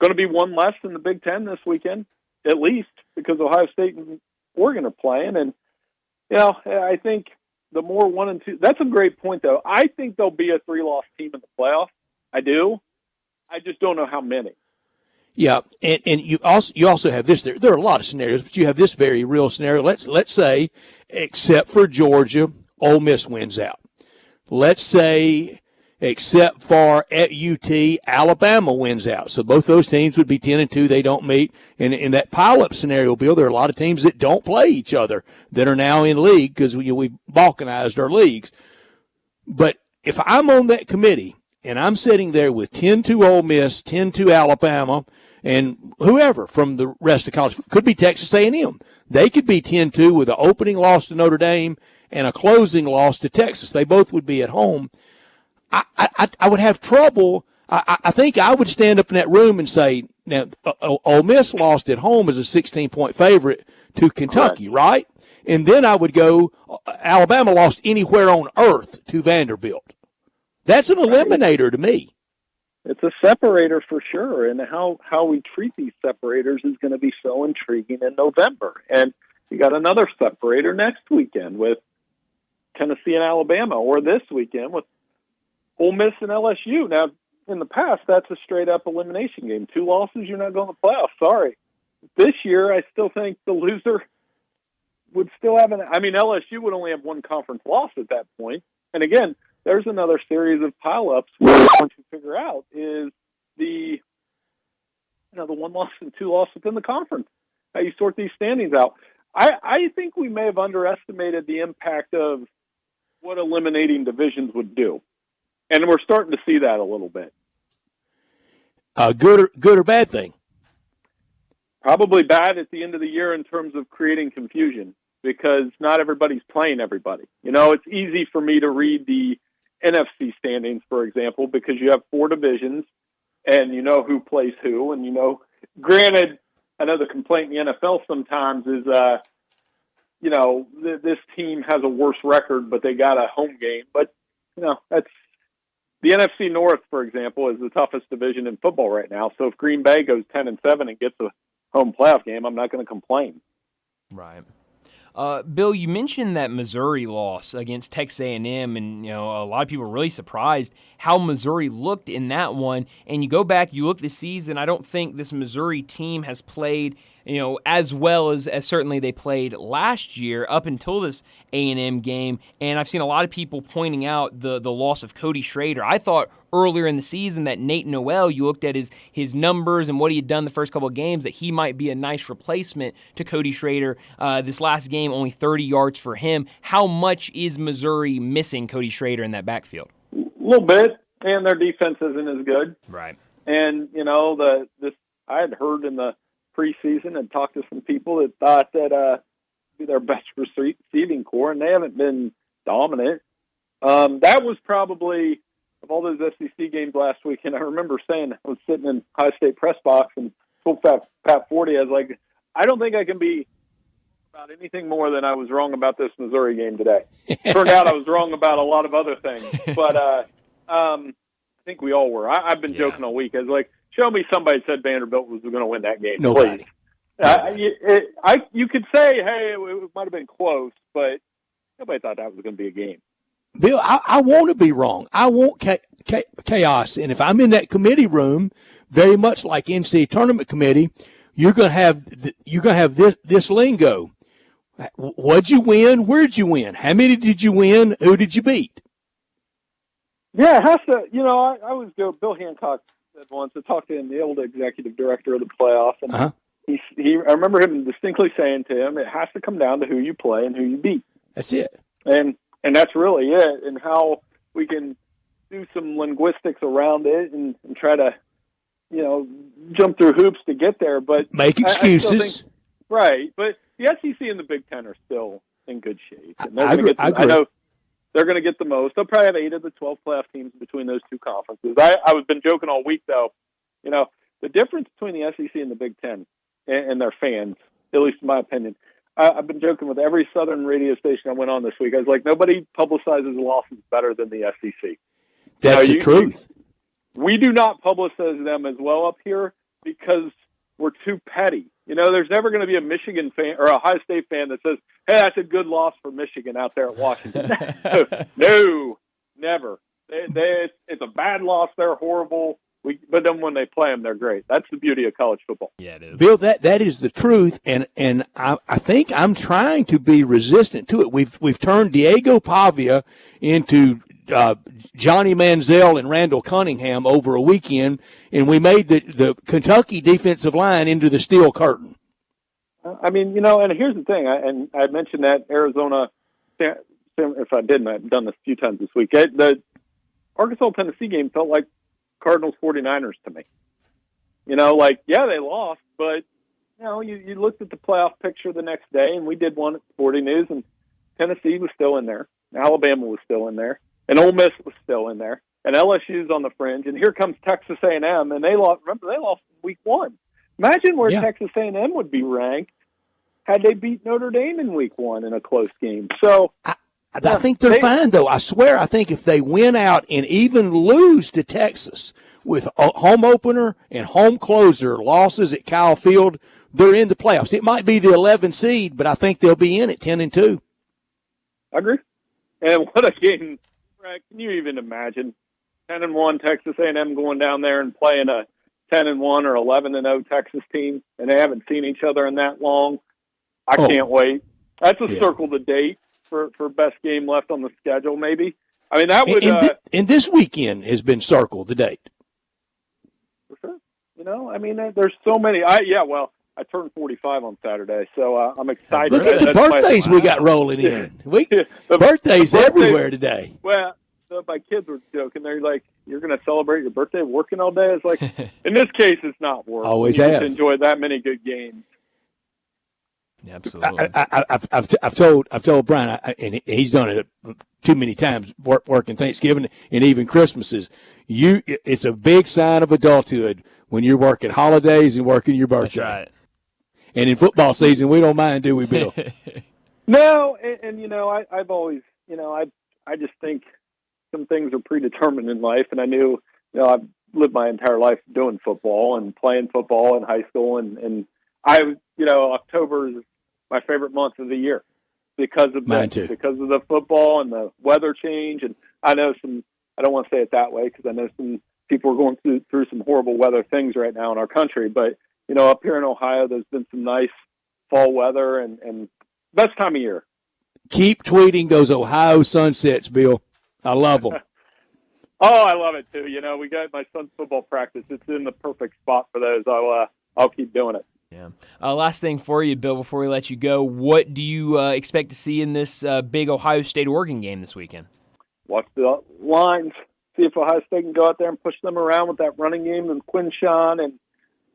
going to be one less in the Big Ten this weekend, at least, because Ohio State and Oregon are playing. And, you know, I think the more 1 and 2, that's a great point, though. I think there'll be a 3-loss team in the playoff. I do. I just don't know how many. Yeah, and you also have this. There are a lot of scenarios, but you have this very real scenario. Let's say, except for Georgia, Ole Miss wins out. Let's say, except for at UT, Alabama wins out. So both those teams would be 10-2. They don't meet. And in that pile-up scenario, Bill, there are a lot of teams that don't play each other that are now in league because we balkanized our leagues. But if I'm on that committee and I'm sitting there with 10-2 Ole Miss, 10-2 Alabama, and whoever from the rest of college, could be Texas A&M. They could be 10-2 with an opening loss to Notre Dame and a closing loss to Texas. They both would be at home. I would have trouble. I think I would stand up in that room and say, now, Ole Miss lost at home as a 16-point favorite to Kentucky, right? And then I would go, Alabama lost anywhere on earth to Vanderbilt. That's an eliminator to me. It's a separator for sure, and how we treat these separators is going to be so intriguing in November. And you got another separator next weekend with Tennessee and Alabama, or this weekend with Ole Miss and LSU. Now, in the past, that's a straight-up elimination game. 2 losses, you're not going to the playoffs. Sorry. This year, I still think the loser would still have LSU would only have 1 conference loss at that point. And again, there's another series of pile-ups where what I want to figure out is the 1 loss and 2 loss within the conference, how you sort these standings out. I think we may have underestimated the impact of what eliminating divisions would do. And we're starting to see that a little bit. Good or bad thing? Probably bad at the end of the year in terms of creating confusion, because not everybody's playing everybody. You know, it's easy for me to read the NFC standings, for example, because you have 4 divisions and you know who plays who. And, you know, granted, I know the complaint in the NFL sometimes is, this team has a worse record, but they got a home game. But, that's the NFC North, for example, is the toughest division in football right now. So if Green Bay goes 10-7 and gets a home playoff game, I'm not going to complain. Right. Bill, you mentioned that Missouri loss against Texas A&M, and a lot of people were really surprised how Missouri looked in that one. And you go back, you look this season, I don't think this Missouri team has played as well as certainly they played last year up until this A&M game. And I've seen a lot of people pointing out the loss of Cody Schrader. I thought earlier in the season that Nate Noel, you looked at his numbers and what he had done the first couple of games, that he might be a nice replacement to Cody Schrader. This last game, only 30 yards for him. How much is Missouri missing Cody Schrader in that backfield? A little bit, and their defense isn't as good. Right. And, I had heard in the preseason and talked to some people that thought that be their best receiving core, and they haven't been dominant. That was probably, of all those SEC games last week, and I remember saying, I was sitting in Ohio State press box and told Pat Forty, I was like, I don't think I can be about anything more than I was wrong about this Missouri game today. Turned out I was wrong about a lot of other things, but I think we all were. I've been joking all week. I was like, show me somebody said Vanderbilt was going to win that game. Nobody. You could say, hey, it might have been close, but nobody thought that was going to be a game. Bill, I want to be wrong. I want chaos. And if I'm in that committee room, very much like NCAA tournament committee, you're going to have this lingo. What'd you win? Where'd you win? How many did you win? Who did you beat? Yeah, it has to. I always go. Bill Hancock said once. I talked to him, the old executive director of the playoff, and I remember him distinctly saying to him, "It has to come down to who you play and who you beat." That's it. And that's really it. And how we can do some linguistics around it and try to, jump through hoops to get there. But make excuses. I still think, right. But the SEC and the Big Ten are still in good shape. And I agree. I know they're going to get the most. They'll probably have 8 of the 12 playoff teams between those two conferences. I've been joking all week, though. The difference between the SEC and the Big Ten and their fans, at least in my opinion, I've been joking with every Southern radio station I went on this week. I was like, nobody publicizes losses better than the SEC. That's the truth. We do not publicize them as well up here because we're too petty. There's never going to be a Michigan fan or a Ohio State fan that says, "Hey, that's a good loss for Michigan out there at Washington." No, never. It's a bad loss. They're horrible. But then when they play them, they're great. That's the beauty of college football. Yeah, it is. Bill, that is the truth, and I think I'm trying to be resistant to it. We've turned Diego Pavia into Johnny Manziel and Randall Cunningham over a weekend, and we made the Kentucky defensive line into the steel curtain. And here's the thing, I mentioned that Arizona, if I didn't, I've done this a few times this week. The Arkansas-Tennessee game felt like Cardinals 49ers to me. They lost, but you looked at the playoff picture the next day, and we did one at Sporting News, and Tennessee was still in there, Alabama was still in there, and Ole Miss was still in there, and LSU's on the fringe, and here comes Texas A&M, and they lost. Remember, they lost week 1. Imagine where Texas A&M would be ranked had they beat Notre Dame in week 1 in a close game. So I think they're fine, though. I swear, I think if they win out and even lose to Texas with a home opener and home closer losses at Kyle Field, they're in the playoffs. It might be the 11 seed, but I think they'll be in at 10-2. I agree. And what a game! Right? Can you even imagine 10-1 Texas A&M going down there and playing a 10-1 or 11-0 Texas team, and they haven't seen each other in that long? I can't wait. That's a circle the date for best game left on the schedule, maybe. I mean, that would. And this weekend has been circled the date. For sure. There's so many. I turned 45 on Saturday, so I'm excited. Look at the birthdays we got rolling in. Birthdays everywhere today. Well, my kids were joking. They're like, "You're going to celebrate your birthday working all day?" It's like, in this case, it's not work. Always you have. Just enjoy that many good games. Absolutely. I've told Brian, and he's done it too many times, working Thanksgiving and even Christmases. It's a big sign of adulthood when you're working holidays and working your birthday. That's right. And in football season, we don't mind, do we, Bill? No, and I've always, I just think some things are predetermined in life, and I knew, I've lived my entire life doing football and playing football in high school, and October is my favorite month of the year because of the football and the weather change. And I know I don't want to say it that way because I know some people are going through some horrible weather things right now in our country. But, up here in Ohio, there's been some nice fall weather and best time of year. Keep tweeting those Ohio sunsets, Bill. I love them. Oh, I love it too. We got my son's football practice. It's in the perfect spot for those. I'll keep doing it. Yeah. Last thing for you, Bill, before we let you go, what do you expect to see in this big Ohio State-Oregon game this weekend? Watch the lines, see if Ohio State can go out there and push them around with that running game and Quinshawn and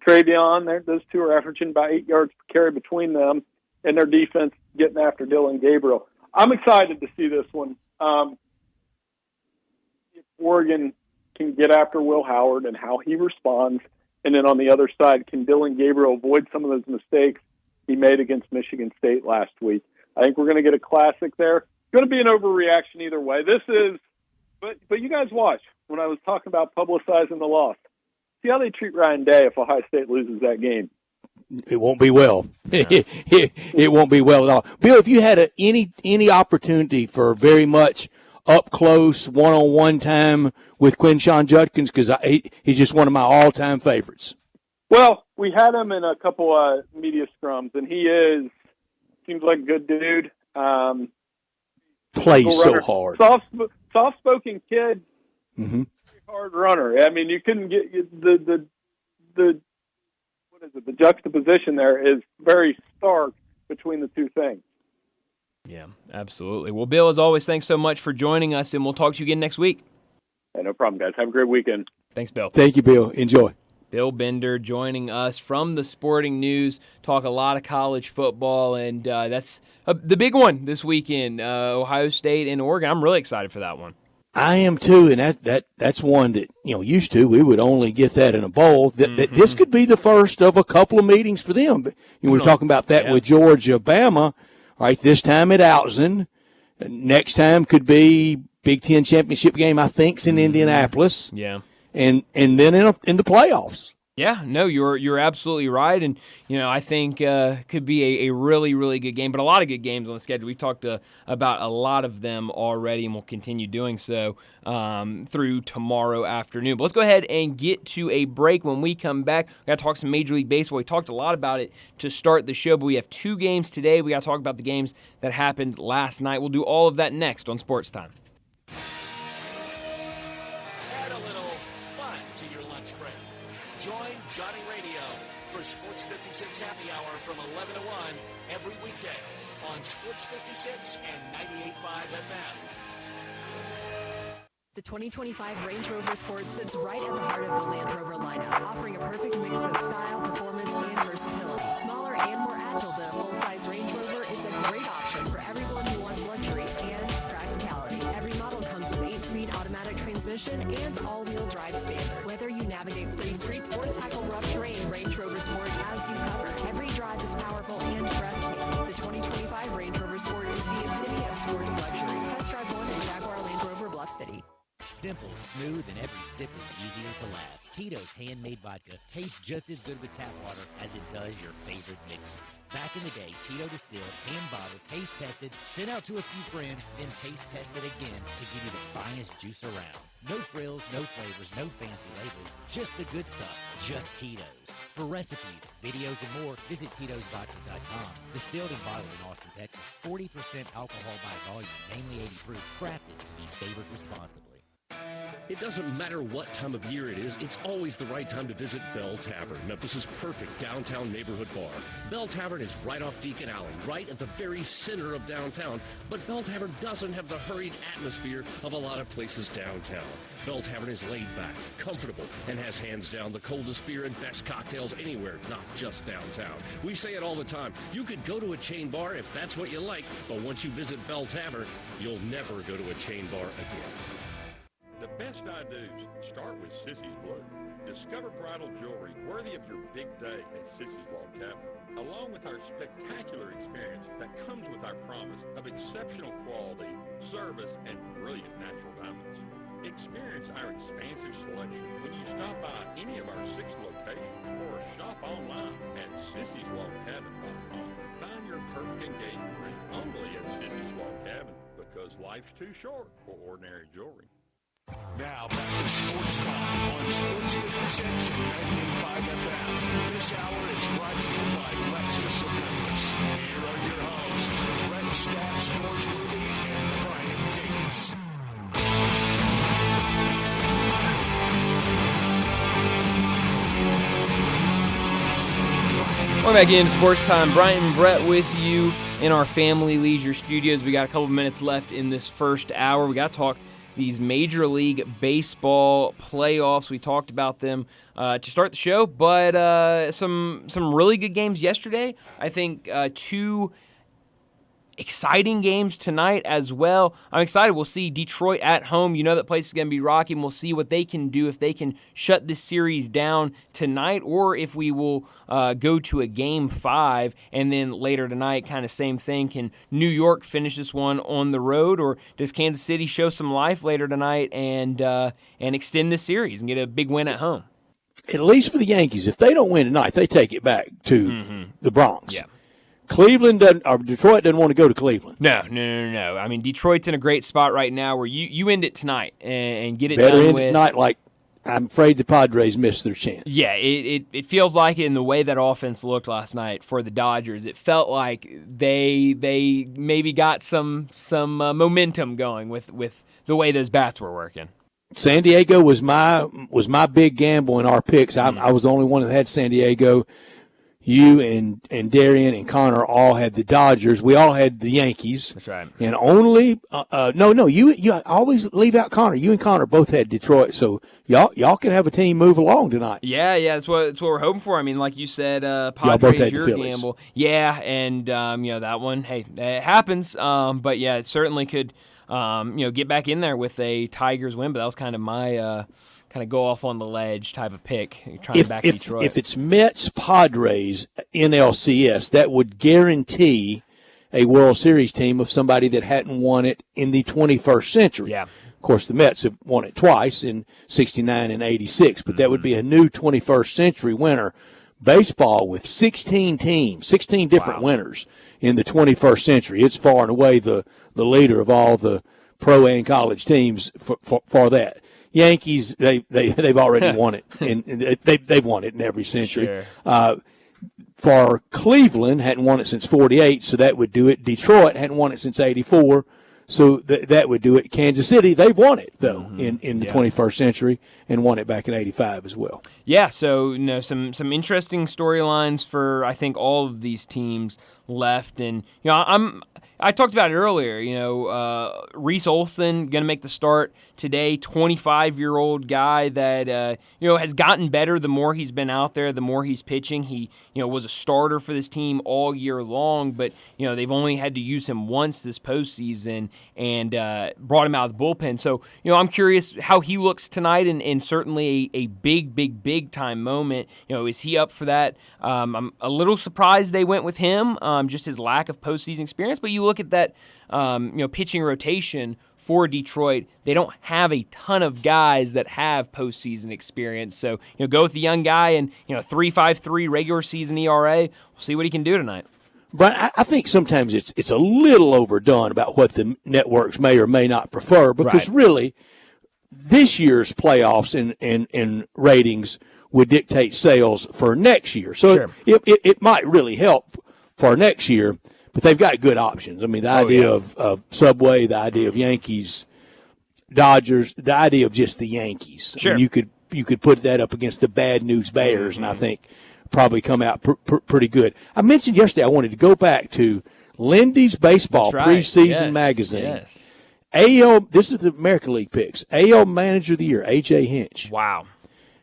Travion. Those two are averaging about 8 yards per carry between them, and their defense getting after Dylan Gabriel. I'm excited to see this one. If Oregon can get after Will Howard and how he responds, and then on the other side, can Dylan Gabriel avoid some of those mistakes he made against Michigan State last week? I think we're going to get a classic there. It's going to be an overreaction either way. But you guys watch when I was talking about publicizing the loss. See how they treat Ryan Day if Ohio State loses that game. It won't be well. It won't be well at all. Bill, if you had any opportunity for very much up close, one-on-one time with Quinshawn Judkins, because he's just one of my all-time favorites. Well, we had him in a couple media scrums, and he seems like a good dude. Plays so hard. Soft-spoken kid, Mm-hmm. Hard runner. I mean, you couldn't get the what is it? The juxtaposition there is very stark between the two things. Yeah, absolutely. Well, Bill, as always, thanks so much for joining us, and we'll talk to you again next week. Hey, no problem, guys. Have a great weekend. Thanks, Bill. Thank you, Bill. Enjoy. Bill Bender joining us from the Sporting News. Talk a lot of college football, and that's the big one this weekend, Ohio State and Oregon. I'm really excited for that one. I am too, and that's one that, used to we would only get that in a bowl. This could be the first of a couple of meetings for them. But, we were talking about that with Georgia, Bama. Right, this time at Outson. Next time could be Big Ten championship game. I think's in Indianapolis. Yeah, and then in the playoffs. Yeah, no, you're absolutely right, and I think could be a really, really good game, but a lot of good games on the schedule. We've talked about a lot of them already, and we'll continue doing so through tomorrow afternoon. But let's go ahead and get to a break. When we come back, we got to talk some Major League Baseball. We talked a lot about it to start the show, but we have 2 games today. We got to talk about the games that happened last night. We'll do all of that next on Sports Time. Add a little fun to your lunch break. Join Johnny Radio for Sports 56 Happy Hour from 11 to 1 every weekday on Sports 56 and 98.5 FM. The 2025 Range Rover Sport sits right at the heart of the Land Rover lineup, offering a perfect mix of style, performance, and versatility. Smaller and more agile than a full-size Range Rover, it's a great option for everyone who wants luxury and practicality. Every model comes with 8-speed automatic transmission and all-wheel drive standard. Whether you navigate city streets or tackle rough terrain, Range Rover Sport has you covered. Every drive is powerful and breathtaking. The 2025 Range Rover Sport is the epitome of sporty luxury. Test drive one in Jaguar Land Rover Bluff City. Simple, smooth, and every sip is easier to last. Tito's handmade vodka tastes just as good with tap water as it does your favorite mixers. Back in the day, Tito distilled, hand-bottled, taste-tested, sent out to a few friends, then taste-tested again to give you the finest juice around. No frills, no flavors, no fancy labels, just the good stuff, just Tito's. For recipes, videos, and more, visit Tito'sVodka.com. Distilled and bottled in Austin, Texas, 40% alcohol by volume, mainly 80 proof, crafted to be savored responsibly. It doesn't matter what time of year it is, it's always the right time to visit Bell Tavern, Memphis' perfect downtown neighborhood bar. Bell Tavern is right off Deacon Alley, right at the very center of downtown, but Bell Tavern doesn't have the hurried atmosphere of a lot of places downtown. Bell Tavern is laid back, comfortable, and has hands down the coldest beer and best cocktails anywhere, not just downtown. We say it all the time, you could go to a chain bar if that's what you like, but once you visit Bell Tavern, you'll never go to a chain bar again. The best I-dos start with Sissy's Blue. Discover bridal jewelry worthy of your big day at Sissy's Log Cabin, along with our spectacular experience that comes with our promise of exceptional quality, service, and brilliant natural diamonds. Experience our expansive selection when you stop by any of our 6 locations or shop online at sissyslogcabin.com. Find your perfect engagement ring only at Sissy's Log Cabin, because life's too short for ordinary jewelry. Now back to Sports Time on Sports 56 and 98.5 FM. This hour is brought to you by Lexus of Memphis. Here are your hosts, Brett Stack Snoresworthy and Brian Gates. We're back in Sports Time. Brian and Brett with you in our Family Leisure Studios. We got a couple minutes left in this first hour. We got to talk these Major League Baseball playoffs. We talked about them to start the show, but some really good games yesterday. I think 2 exciting games tonight as well. I'm excited. We'll see Detroit at home. You know that place is going to be rocky, and we'll see what they can do, if they can shut this series down tonight, or if we will go to a Game 5, and then later tonight, kind of same thing. Can New York finish this one on the road, or does Kansas City show some life later tonight and extend this series and get a big win at home? At least for the Yankees, if they don't win tonight, they take it back to the Bronx. Yeah. Cleveland doesn't, or Detroit doesn't want to go to Cleveland. No. I mean, Detroit's in a great spot right now where you end it tonight and get it Better done end with. it tonight, like I'm afraid the Padres missed their chance. Yeah, it feels like it in the way that offense looked last night for the Dodgers. It felt like they maybe got some momentum going with the way those bats were working. San Diego was my big gamble in our picks. I was the only one that had San Diego. You and Darian and Connor all had the Dodgers. We all had the Yankees. That's right. And only you always leave out Connor. You and Connor both had Detroit, so y'all can have a team move along tonight. Yeah, that's what we're hoping for. I mean, like you said, both Padres, had the your Phillies. gamble. Yeah, and that one, hey, it happens. But yeah, it certainly could get back in there with a Tigers win. But that was kind of my kind of go off on the ledge type of pick, trying to back Detroit. If it's Mets Padres NLCS, that would guarantee a World Series team of somebody that hadn't won it in the 21st century. Yeah. Of course, the Mets have won it twice in 69 and 86, but that would be a new 21st century winner. Baseball with 16 teams, 16 different winners in the 21st century. It's far and away the leader of all the pro and college teams for that. Yankees, they've already won it, and they've won it in every century. Sure. For Cleveland, hadn't won it since '48, so that would do it. Detroit hadn't won it since '84, so that would do it. Kansas City, they've won it though in the 21st century and won it back in '85 as well. Yeah, so some interesting storylines for I think all of these teams left, and I talked about it earlier. Reese Olson going to make the start today. 25-year-old guy that has gotten better the more he's been out there, the more he's pitching. He was a starter for this team all year long, but they've only had to use him once this postseason and brought him out of the bullpen. So I'm curious how he looks tonight, and certainly a big time moment. Is he up for that? I'm a little surprised they went with him, just his lack of postseason experience. But you look at that pitching rotation for Detroit, they don't have a ton of guys that have postseason experience. So go with the young guy and 3.53 regular season ERA. We'll see what he can do tonight. Brian, I think sometimes it's a little overdone about what the networks may or may not prefer, because really this year's playoffs and ratings would dictate sales for next year. So it might really help for next year, but they've got good options. I mean, the idea of Subway, the idea of Yankees, Dodgers, the idea of just the Yankees. Sure. I mean, you could put that up against the Bad News Bears, and I think probably come out pretty good. I mentioned yesterday I wanted to go back to Lindy's Baseball preseason magazine. Yes. AL, this is the American League picks. AL Manager of the Year, A.J. Hinch. Wow.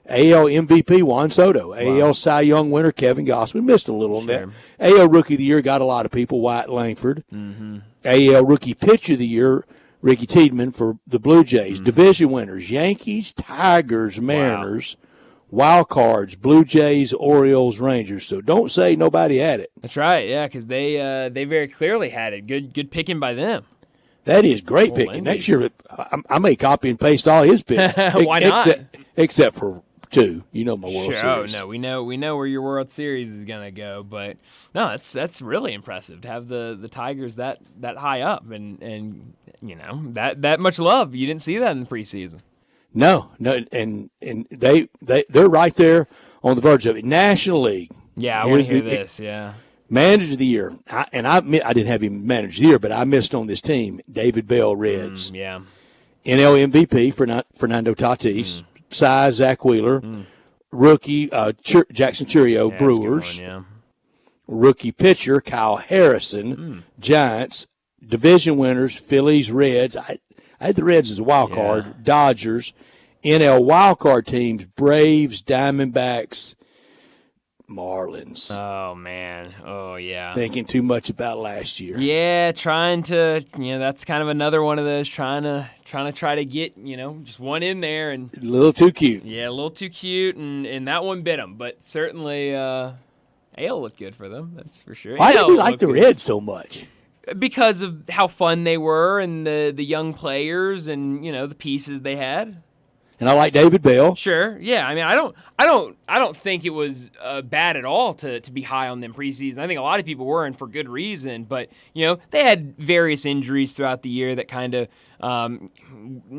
AL MVP, Juan Soto. AL Cy Young winner, Kevin Goss. We missed a little on that. AL Rookie of the Year got a lot of people, Wyatt Langford. AL Rookie Pitcher of the Year, Ricky Tiedemann for the Blue Jays. Division winners, Yankees, Tigers, Mariners. Wild cards, Blue Jays, Orioles, Rangers. So don't say nobody had it. That's right, yeah, because they very clearly had it. Good picking by them. That is great picking. Next year, I may copy and paste all his picks. Why not? Except for two. You know my World Series. Oh, no, we know where your World Series is gonna go, but no, that's really impressive to have the Tigers that high up, and that much love. You didn't see that in the preseason. No, and they're right there on the verge of it. National League. Yeah, I want to hear this. Yeah. Manager of the Year, I didn't have him Manager of the Year, but I missed on this team. David Bell, Reds. Yeah. NL MVP, Fernando Tatis. Cy, Zach Wheeler. Rookie, Jackson Churio, Brewers. That's a good one, yeah. Rookie pitcher, Kyle Harrison, Giants. Division winners, Phillies, Reds. I had the Reds as a wild card. Dodgers. NL wild card teams, Braves, Diamondbacks, Marlins. Oh, man. Oh, yeah. Thinking too much about last year. Yeah, trying to, that's kind of another one of those, trying to get, just one in there. And a little too cute. Yeah, a little too cute, and that one bit them. But certainly, AL looked good for them, that's for sure. Why did we like the Reds so much? Because of how fun they were and the young players and, the pieces they had. And I like David Bell. Sure, yeah. I mean, I don't think it was bad at all to be high on them preseason. I think a lot of people were, and for good reason. But they had various injuries throughout the year that kind of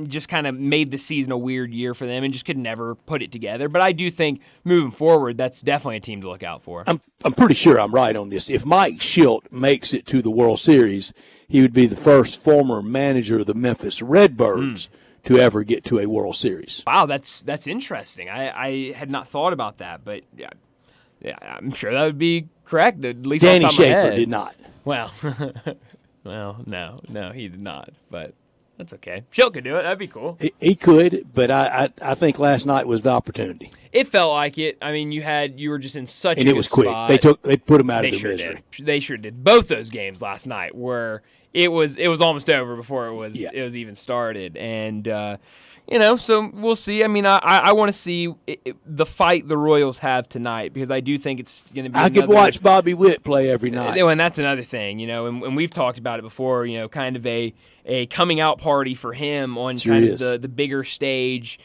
just kind of made the season a weird year for them, and just could never put it together. But I do think moving forward, that's definitely a team to look out for. I'm pretty sure I'm right on this. If Mike Schilt makes it to the World Series, he would be the first former manager of the Memphis Redbirds to ever get to a World Series. Wow, that's interesting. I had not thought about that, but yeah, I'm sure that would be correct. At least Danny off the top of my Schaefer head. did not. Well, no, he did not. But that's okay. Schilt could do it. That'd be cool. He could, but I think last night was the opportunity. It felt like it. I mean, you were just in such and a it good was quick. spot. They put him out of They the sure misery. did. They sure did. Both those games last night were it was almost over before it was even started, and so we'll see. I mean, I want to see the fight the Royals have tonight because I do think it's going to be. I could watch Bobby Witt play every night. And that's another thing, and we've talked about it before. Kind of a coming out party for him on kind of the bigger stage.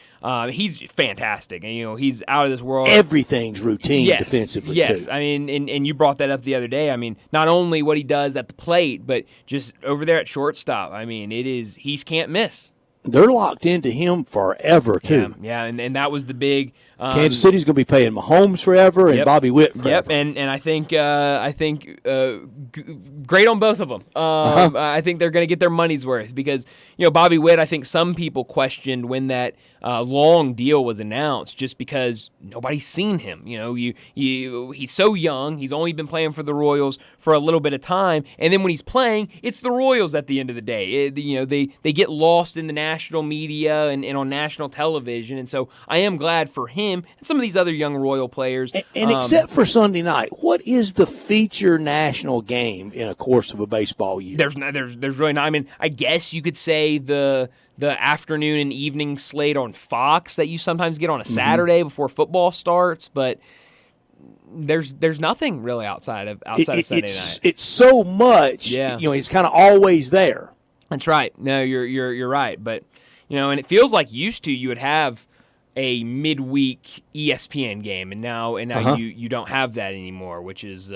He's fantastic, and he's out of this world. Everything's routine defensively. Yes, too. I mean, and you brought that up the other day. I mean, not only what he does at the plate, but just over there at shortstop. I mean, he's can't miss. They're locked into him forever too. Yeah, and that was the big. Kansas City's going to be paying Mahomes forever and Bobby Witt forever. Yep, and I think great on both of them. I think they're going to get their money's worth because Bobby Witt. I think some people questioned when that long deal was announced, just because nobody's seen him. He's so young. He's only been playing for the Royals for a little bit of time, and then when he's playing, it's the Royals at the end of the day. They get lost in the national media and on national television, and so I am glad for him and some of these other young Royal players. And except for Sunday night, what is the feature national game in a course of a baseball year? There's really not. I mean, I guess you could say the afternoon and evening slate on Fox that you sometimes get on a Saturday before football starts, but there's nothing really outside of Sunday night. It's so much. Yeah. It's kind of always there. That's right. No, you're right. But and it feels like used to you would have a midweek ESPN game, and now you don't have that anymore, which is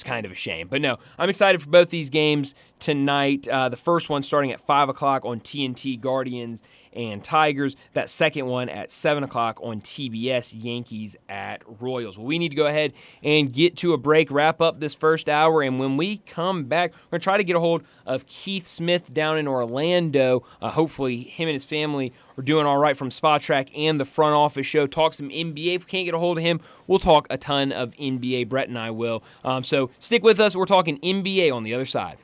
kind of a shame. But no, I'm excited for both these games tonight. The first one starting at 5:00 on TNT, Guardians and Tigers. That second one at 7:00 on TBS, Yankees at Royals. Well, we need to go ahead and get to a break, wrap up this first hour, and when we come back, we're going to try to get a hold of Keith Smith down in Orlando. Hopefully him and his family are doing all right from Spot Track and the front office show. Talk some NBA. If we can't get a hold of him, we'll talk a ton of NBA. Brett and I will. So stick with us. We're talking NBA on the other side.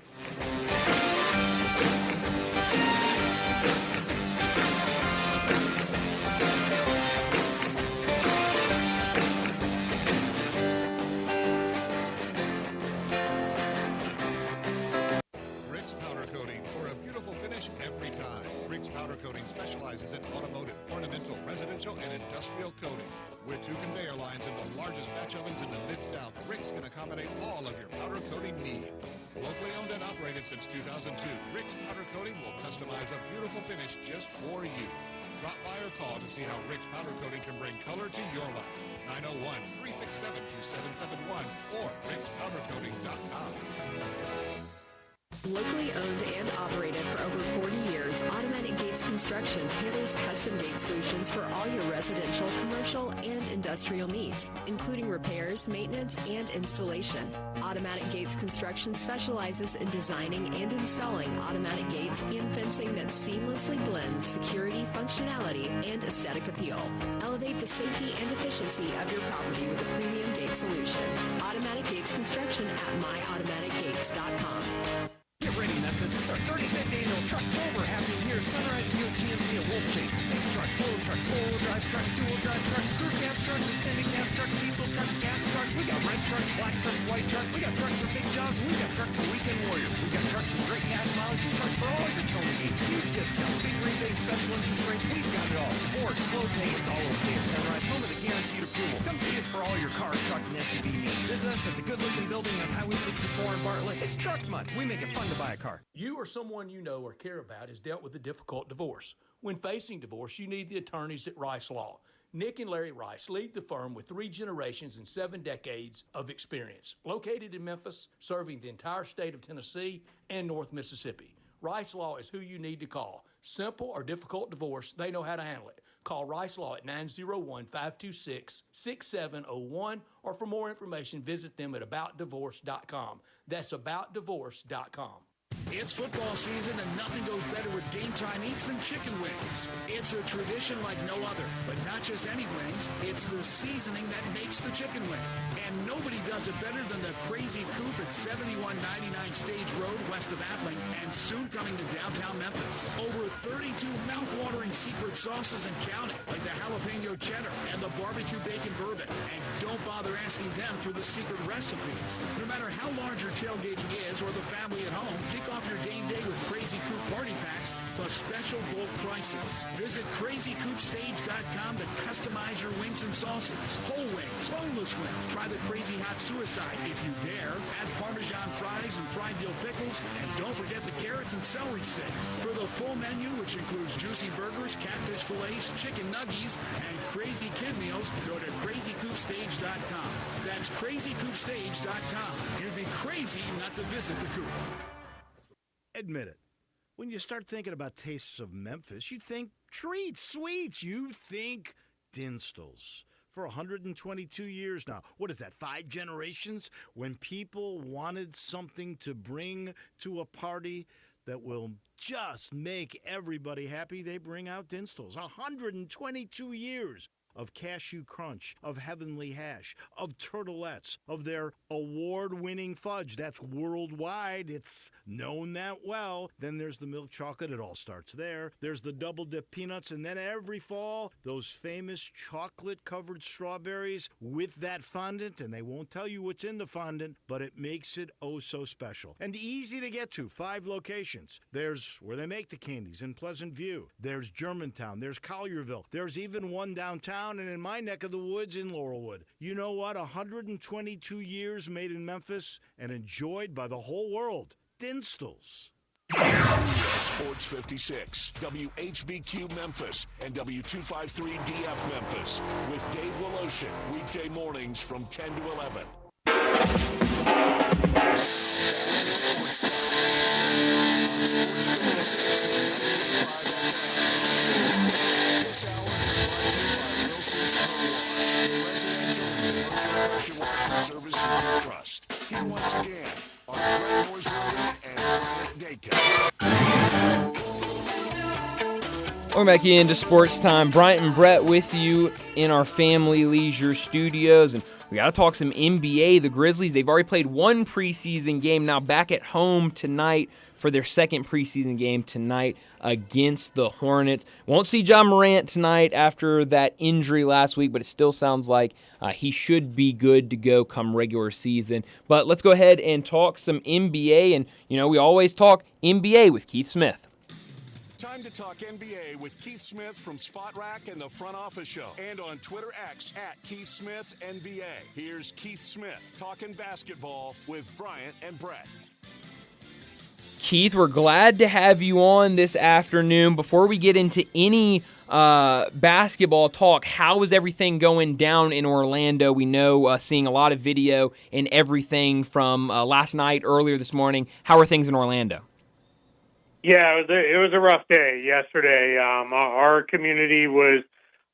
Rick's Powder Coating for a beautiful finish every time. Rick's Powder Coating specializes in automotive, ornamental, residential, and industrial coating. With 2 conveyor lines and the largest batch ovens in the Mid-South, Rick's can accommodate all of your powder coating needs. Locally owned and operated since 2002, Rick's Powder Coating will customize a beautiful finish just for you. Drop by or call to see how Rick's Powder Coating can bring color to your life. 901-367-2771 or rickspowdercoating.com. Locally owned and operated for over 40 years, Automatic Gates Construction tailors custom gate solutions for all your residential, commercial, and industrial needs, including repairs, maintenance, and installation. Automatic Gates Construction specializes in designing and installing automatic gates and fencing that seamlessly blends security, functionality, and aesthetic appeal. Elevate the safety and efficiency of your property with a premium gate solution. Automatic Gates Construction at myautomaticgates.com. Get ready, Memphis. It's our 35th annual Trucktober happening here at Sunrise Buick GMC at Wolf Chase. Big trucks, four-wheel drive trucks, two-wheel drive trucks, crew cab trucks, extended cab trucks, diesel trucks, gas trucks. We got red trucks, black trucks, white trucks. We got trucks for big jobs, and we got trucks for weekend warriors. We got trucks with great gas mileage and trucks for all your towing needs. Huge discounts, big rebates, special interest rates. We've got it all. Ford, slow pay, it's all okay at Sunrise. Home of the guaranteed approval. Come see us for all your car, truck, and SUV needs. Visit us at the good-looking building on Highway 64 in Bartlett. It's Truck Month. We make it fun to buy a car. You or someone you know or care about has dealt with a difficult divorce. When facing divorce, you need the attorneys at Rice Law. Nick and Larry Rice lead the firm with 3 generations and 7 decades of experience. Located in Memphis, serving the entire state of Tennessee and North Mississippi. Rice Law is who you need to call. Simple or difficult divorce, they know how to handle it. Call Rice Law at 901-526-6701, or for more information, visit them at aboutdivorce.com. That's aboutdivorce.com. It's football season, and nothing goes better with Game Time Eats than chicken wings. It's a tradition like no other, but not just any wings. It's the seasoning that makes the chicken wing. And nobody does it better than the Crazy Coop at 7199 Stage Road, west of Appling, and soon coming to downtown Memphis. Over 32 mouth-watering secret sauces and counting, like the jalapeno cheddar and the barbecue bacon bourbon. And don't bother asking them for the secret recipes. No matter how large your tailgating is or the family at home, kick off your game day with Crazy Coop party packs plus special bulk prices. Visit crazycoopstage.com to customize your wings and sauces. Whole wings, boneless wings. Try the Crazy Hot Suicide if you dare. Add Parmesan fries and fried dill pickles. And don't forget the carrots and celery sticks. For the full menu, which includes juicy burgers, catfish fillets, chicken nuggies, and crazy kid meals, go to crazycoopstage.com. That's crazycoopstage.com. You'd be crazy not to visit the Coop. Admit it. When you start thinking about tastes of Memphis, you think treats, sweets. You think Dinstall's. For 122 years now. What is that, 5 generations? When people wanted something to bring to a party that will just make everybody happy, they bring out Dinstall's. 122 years of cashew crunch, of heavenly hash, of turtlettes, of their award-winning fudge. That's worldwide. It's known that well. Then there's the milk chocolate. It all starts there. There's the double-dip peanuts. And then every fall, those famous chocolate-covered strawberries with that fondant. And they won't tell you what's in the fondant, but it makes it oh so special. And easy to get to. 5 locations. There's where they make the candies in Pleasant View. There's Germantown. There's Collierville. There's even one downtown and in my neck of the woods in Laurelwood. You know what? 122 years made in Memphis and enjoyed by the whole world. Dinstall's. Sports 56, WHBQ Memphis, and W253DF Memphis with Dave Woloshin, weekday mornings from 10 to 11. Sports Time. Sports 56, 95 FM. This hour is brought to you by Wilson's Car Wash, residential and commercial pressure washing service you trust. Here once again are Brett Norsworthy and Bryant Dakin. Welcome back into Sports Time. Bryant and Brett with you in our Family Leisure Studios. And we got to talk some NBA. The Grizzlies, they've already played one preseason game. Now back at home tonight for their second preseason game tonight against the Hornets. Won't see John Morant tonight after that injury last week, but it still sounds like he should be good to go come regular season. But let's go ahead and talk some NBA. And, you know, we always talk NBA with Keith Smith. Time to talk NBA with Keith Smith from Spot Rack and the Front Office Show, and on Twitter X at Keith Smith NBA. Here's Keith Smith talking basketball with Bryant and Brett. Keith, we're glad to have you on this afternoon. Before we get into any basketball talk, how is everything going down in Orlando? We know seeing a lot of video and everything from last night, earlier this morning. How are things in Orlando? Yeah, it was a rough day yesterday. Our community was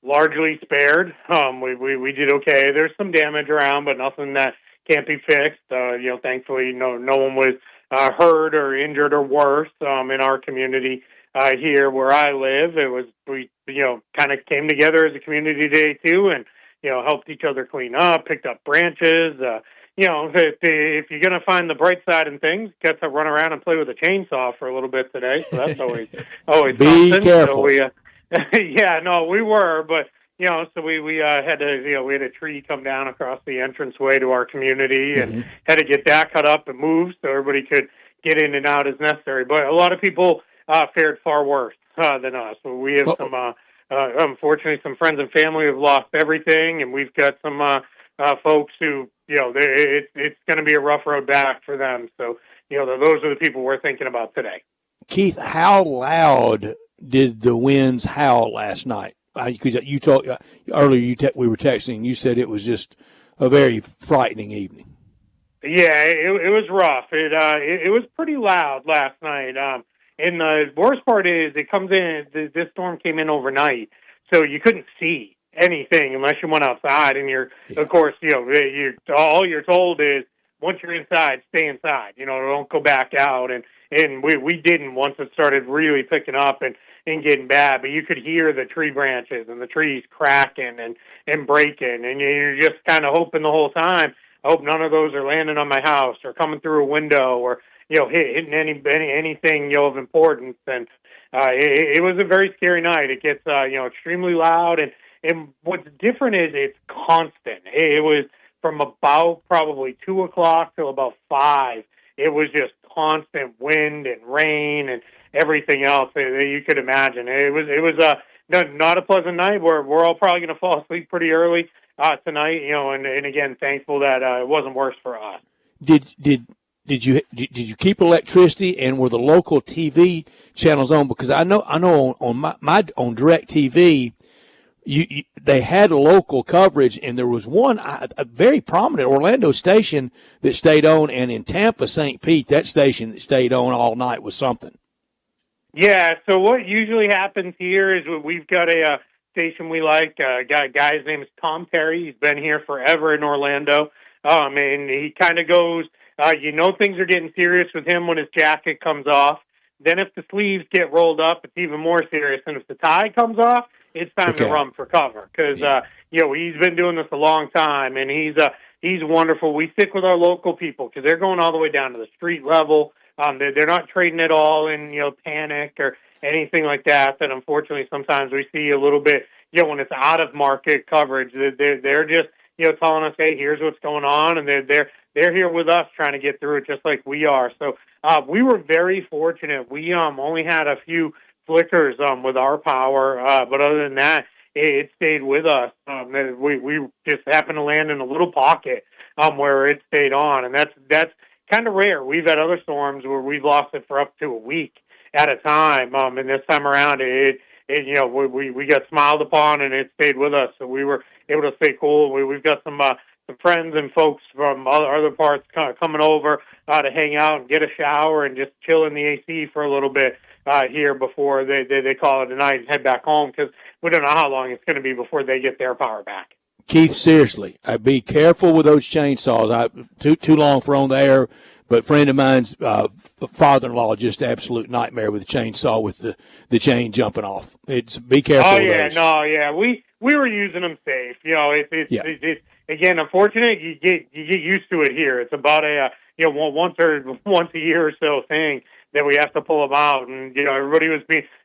largely spared. We did okay. There's some damage around, but nothing that can't be fixed. Thankfully, no one was hurt or injured or worse in our community here where I live. We kind of came together as a community today too, and helped each other clean up, picked up branches. If you're going to find the bright side in things, get to run around and play with a chainsaw for a little bit today. So that's always Be something. careful. So we were, but so we had to, we had a tree come down across the entranceway to our community and had to get that cut up and moved so everybody could get in and out as necessary. But a lot of people fared far worse than us. So we have some, unfortunately, some friends and family have lost everything, and we've got some folks who, it's going to be a rough road back for them. So, those are the people we're thinking about today. Keith, how loud did the winds howl last night? Because you talked earlier, we were texting. You said it was just a very frightening evening. Yeah, it was rough. It was pretty loud last night. And the worst part is it comes in. This storm came in overnight, so you couldn't see anything unless you went outside. And of course, all you're told is once you're inside, stay inside. Don't go back out. And and we didn't once it started really picking up and getting bad. But you could hear the tree branches and the trees cracking and breaking, and you're just kind of hoping the whole time. I hope none of those are landing on my house or coming through a window or hitting anything of importance. And it was a very scary night. It gets extremely loud, and what's different is it's constant. It was from about probably 2 o'clock till about 5. It was just constant wind and rain and everything else that you could imagine. It was not a pleasant night. We're all probably going to fall asleep pretty early tonight. And again, thankful that it wasn't worse for us. Did you keep electricity, and were the local TV channels on? Because I know on my on DirecTV, they had local coverage, and there was one a very prominent Orlando station that stayed on, and in Tampa, St. Pete, that station that stayed on all night was something. Yeah. So what usually happens here is we've got a station we like. Guy's name is Tom Terry. He's been here forever in Orlando, and he kind of goes. Things are getting serious with him when his jacket comes off. Then if the sleeves get rolled up, it's even more serious. And if the tie comes off, it's time to run for cover. Because, he's been doing this a long time, and he's wonderful. We stick with our local people because they're going all the way down to the street level. They're not trading at all in, panic or anything like that unfortunately sometimes we see a little bit, when it's out of market coverage. They're just, telling us, hey, here's what's going on, and they're here with us trying to get through it just like we are. So we were very fortunate. We only had a few flickers with our power, but other than that, it stayed with us. We just happened to land in a little pocket where it stayed on, and that's kind of rare. We've had other storms where we've lost it for up to a week at a time, and this time around we got smiled upon and it stayed with us, so we were able to stay cool. We've got some friends and folks from other parts coming over to hang out and get a shower and just chill in the AC for a little bit here before they call it a night and head back home, because we don't know how long it's going to be before they get their power back. Keith, seriously, be careful with those chainsaws. Too long for on the air, but a friend of mine's father-in-law, just absolute nightmare with a chainsaw with the chain jumping off. Be careful. Oh with yeah, those. no, yeah, we were using them safe. It's again, unfortunate. You get used to it here. It's about a once a year or so thing that we have to pull them out, and everybody was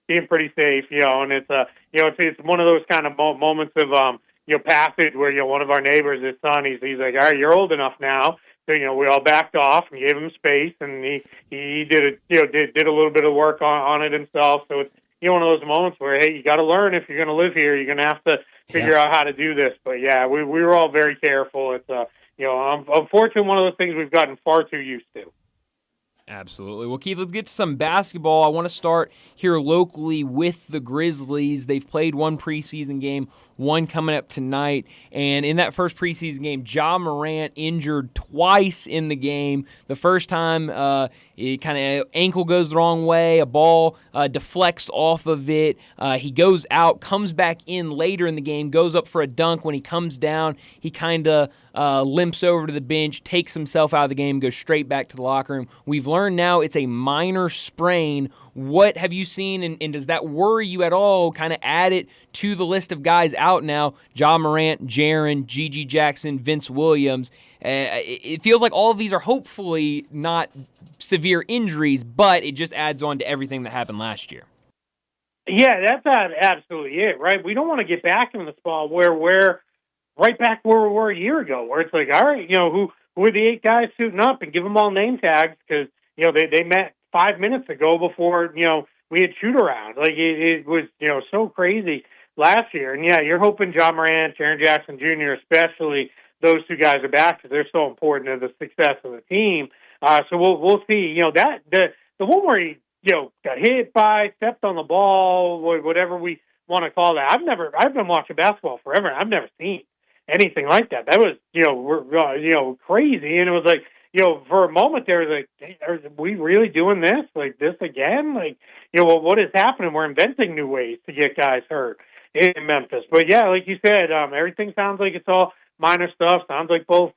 being pretty safe. And it's one of those kind of moments of passage where one of our neighbors, his son, he's like, all right, you're old enough now. So we all backed off and gave him space, and he did a little bit of work on it himself. So it's one of those moments where, hey, you got to learn if you're going to live here. You're going to have to figure out how to do this. But yeah, we were all very careful. It's unfortunately one of those things we've gotten far too used to. Absolutely. Well, Keith, let's get to some basketball. I want to start here locally with the Grizzlies. They've played one preseason game, one coming up tonight. And in that first preseason game, Ja Morant injured twice in the game. The first time, it kind of ankle goes the wrong way. A ball deflects off of it. He goes out, comes back in later in the game, goes up for a dunk. When he comes down, he kind of limps over to the bench, takes himself out of the game, goes straight back to the locker room. We've learned now it's a minor sprain. What have you seen, and does that worry you at all? Kind of add it to the list of guys out now: Ja Morant, Jaren, Gigi Jackson, Vince Williams. It feels like all of these are hopefully not severe injuries, but it just adds on to everything that happened last year. Yeah, that's absolutely it, right? We don't want to get back in the spot where we're right back where we were a year ago, where it's like, all right, who are the 8 guys suiting up, and give them all name tags, because they met 5 minutes ago before we had shoot around. Like it was so crazy last year. And yeah, you're hoping Ja Morant, Jaren Jackson Jr. especially, those 2 guys are back because they're so important to the success of the team. So we'll see. That the one where he got hit by, stepped on the ball, whatever we want to call that. I've been watching basketball forever, and I've never seen anything like that. That was crazy, and it was like for a moment there was like, hey, are we really doing this again? Like what is happening? We're inventing new ways to get guys hurt in Memphis. But yeah, like you said, everything sounds like it's all minor stuff. Sounds like both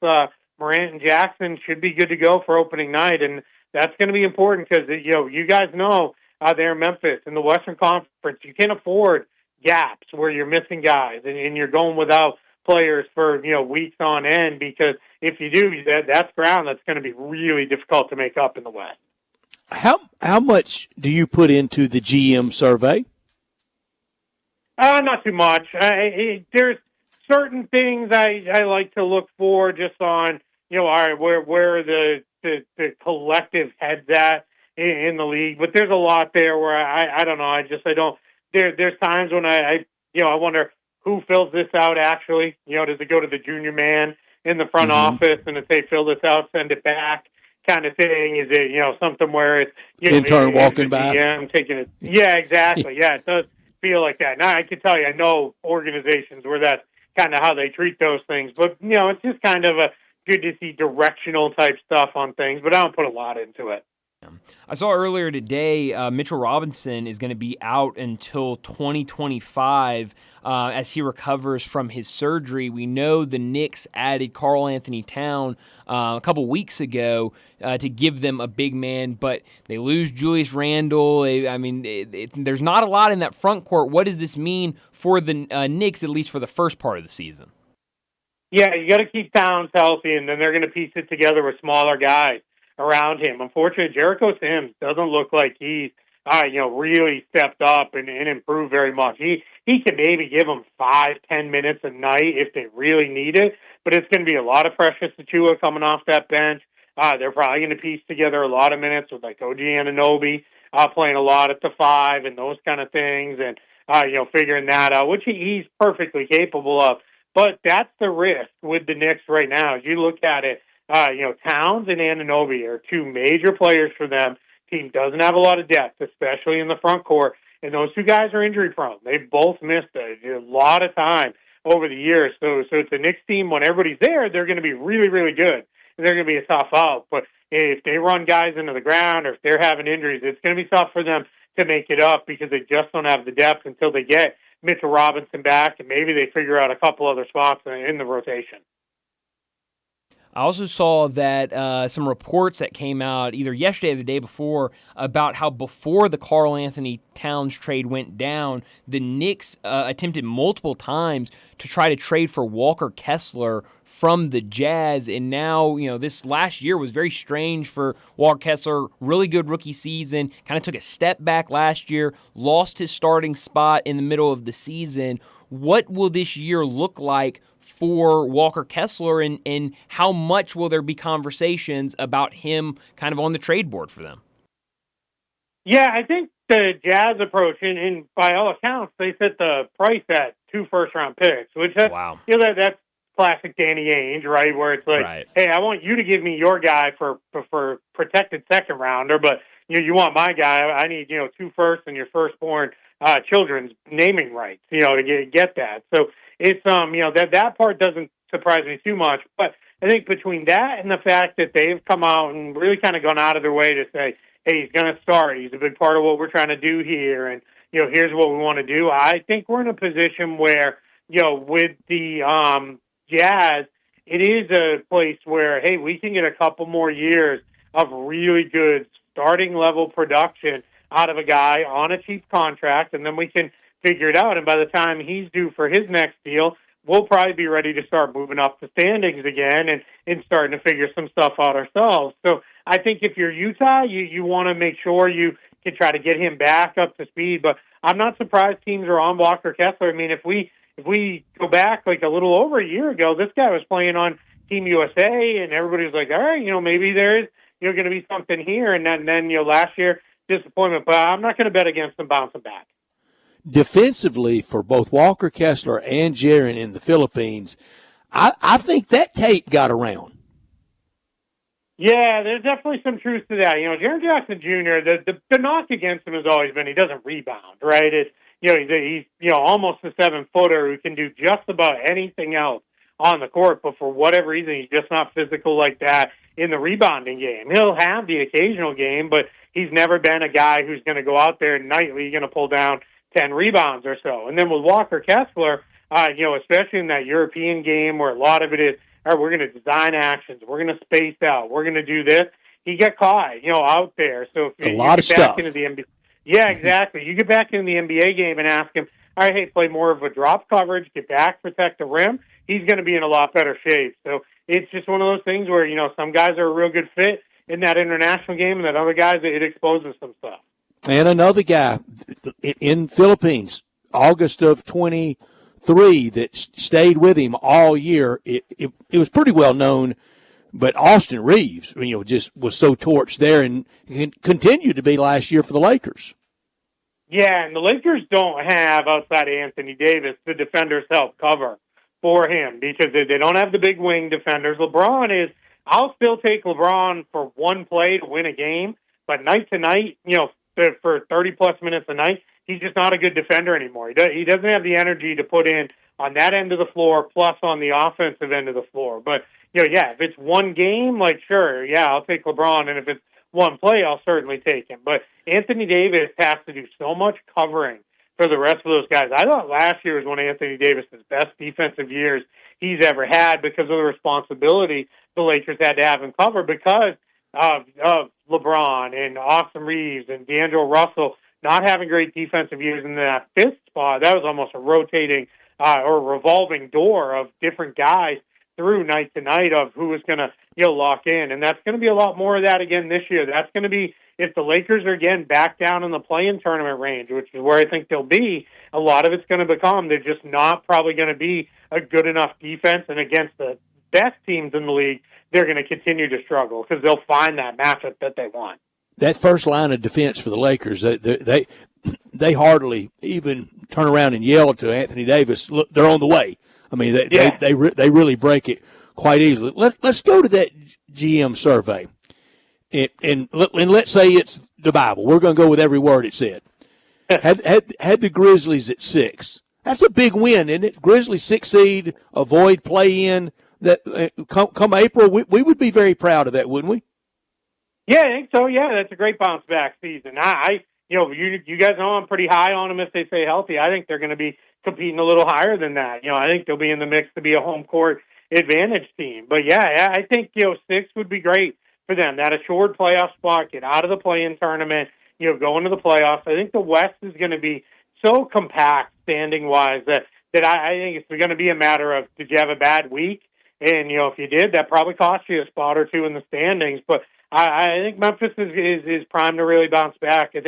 Morant and Jackson should be good to go for opening night, and that's going to be important because, you guys know there in Memphis in the Western Conference, you can't afford gaps where you're missing guys and you're going without players for, weeks on end, because if you do, that's ground that's going to be really difficult to make up in the West. How much do you put into the GM survey? Not too much. There's certain things I like to look for just on, all right, where the collective head's at in the league. But there's a lot there where I don't know. I don't. There's times when I wonder who fills this out actually. Does it go to the junior man in the front office, and if they fill this out, send it back, kind of thing? Is it something where it's intern walking back? Yeah, I'm taking it. Yeah, exactly. Yeah, it does feel like that. Now I can tell you, I know organizations where that's kind of how they treat those things, but it's just kind of a good to see directional type stuff on things, but I don't put a lot into it. I saw earlier today Mitchell Robinson is going to be out until 2025 as he recovers from his surgery. We know the Knicks added Karl Anthony Towns a couple weeks ago to give them a big man, but they lose Julius Randle. There's not a lot in that front court. What does this mean for the Knicks, at least for the first part of the season? Yeah, you got to keep Towns healthy, and then they're going to piece it together with smaller guys around him. Unfortunately, Jericho Sims doesn't look like he's really stepped up and improved very much. He can maybe give them 5-10 minutes a night if they really need it, but it's going to be a lot of Precious Achiuwa coming off that bench. They're probably going to piece together a lot of minutes with like OG Anunoby playing a lot at the 5 and those kind of things, and figuring that out, which he's perfectly capable of. But that's the risk with the Knicks right now. As you look at it, Towns and Anunoby are two major players for them. Team doesn't have a lot of depth, especially in the front court, and those two guys are injury prone. They've both missed a lot of time over the years. So it's a Knicks team, when everybody's there, they're going to be really, really good, and they're going to be a tough out. But if they run guys into the ground or if they're having injuries, it's going to be tough for them to make it up because they just don't have the depth until they get Mitchell Robinson back, and maybe they figure out a couple other spots in the rotation. I also saw that some reports that came out either yesterday or the day before about how before the Karl Anthony Towns trade went down, the Knicks attempted multiple times to try to trade for Walker Kessler from the Jazz. And now, this last year was very strange for Walker Kessler. Really good rookie season. Kind of took a step back last year, lost his starting spot in the middle of the season. What will this year look like for Walker Kessler, and how much will there be conversations about him kind of on the trade board for them? Yeah, I think the Jazz approach, and by all accounts, they set the price at 2 first-round picks, which that's classic Danny Ainge, right? Where it's like, hey, I want you to give me your guy for protected second rounder, but you want my guy. I need 2 firsts and your firstborn children's naming rights, to get that. So it's that part doesn't surprise me too much, but I think between that and the fact that they've come out and really kind of gone out of their way to say, hey, he's going to start, he's a big part of what we're trying to do here, and here's what we want to do. I think we're in a position where with the Jazz, it is a place where, hey, we can get a couple more years of really good starting level production out of a guy on a cheap contract, and then we can figure it out. And by the time he's due for his next deal, we'll probably be ready to start moving up the standings again and starting to figure some stuff out ourselves. So I think if you're Utah, you want to make sure you can try to get him back up to speed. But I'm not surprised teams are on Walker Kessler. I mean, if we go back like a little over a year ago, this guy was playing on Team USA, and everybody was like, all right, maybe there is going to be something here. And then last year, disappointment. But I'm not going to bet against him bouncing back. Defensively, for both Walker Kessler and Jaren in the Philippines, I think that tape got around. Yeah, there's definitely some truth to that. Jaren Jackson Jr., the knock against him has always been he doesn't rebound, right? It's, he's almost a 7-footer who can do just about anything else on the court, but for whatever reason, he's just not physical like that in the rebounding game. He'll have the occasional game, but he's never been a guy who's going to go out there nightly, going to pull down 10 rebounds or so. And then with Walker Kessler, especially in that European game where a lot of it is, all right, we're going to design actions, we're going to space out, we're going to do this. he got caught, out there. So if A you lot get of back stuff. into the NBA, yeah, exactly. You get back into the NBA game and ask him, all right, hey, play more of a drop coverage, get back, protect the rim. He's going to be in a lot better shape. So it's just one of those things where, some guys are a real good fit in that international game, and that other guys, it exposes some stuff. And another guy in Philippines, August of 23, that stayed with him all year. It was pretty well known, but Austin Reeves, just was so torched there and continued to be last year for the Lakers. Yeah, and the Lakers don't have, outside of Anthony Davis, the defenders help cover for him because they don't have the big wing defenders. I'll still take LeBron for one play to win a game, but night to night, for 30-plus minutes a night, he's just not a good defender anymore. He doesn't have the energy to put in on that end of the floor plus on the offensive end of the floor. But, if it's one game, sure, I'll take LeBron, and if it's one play, I'll certainly take him. But Anthony Davis has to do so much covering for the rest of those guys. I thought last year was one of Anthony Davis's best defensive years he's ever had because of the responsibility the Lakers had to have him cover because of LeBron and Austin Reeves and D'Angelo Russell not having great defensive years in that fifth spot. That was almost a rotating or revolving door of different guys through night to night of who was going to lock in. And that's going to be a lot more of that again this year. That's going to be, if the Lakers are again back down in the play-in tournament range, which is where I think they'll be, a lot of it's going to become they're just not probably going to be a good enough defense, and against the best teams in the league, they're going to continue to struggle because they'll find that matchup that they want. That first line of defense for the Lakers, they hardly even turn around and yell to Anthony Davis, look, they're on the way. I mean, they really break it quite easily. Let's go to that GM survey, and let's say it's the Bible. We're going to go with every word it said. had the Grizzlies at 6. That's a big win, isn't it? Grizzlies 6 seed, avoid play-in. That come April, we would be very proud of that, wouldn't we? Yeah, I think so. Yeah, that's a great bounce back season. You guys know I'm pretty high on them if they stay healthy. I think they're going to be competing a little higher than that. I think they'll be in the mix to be a home court advantage team. But yeah, I think 6 would be great for them. That assured playoff spot, get out of the play-in tournament, go into the playoffs. I think the West is going to be so compact standing wise that I think it's going to be a matter of, did you have a bad week? And if you did, that probably cost you a spot or two in the standings. But I think Memphis is primed to really bounce back. I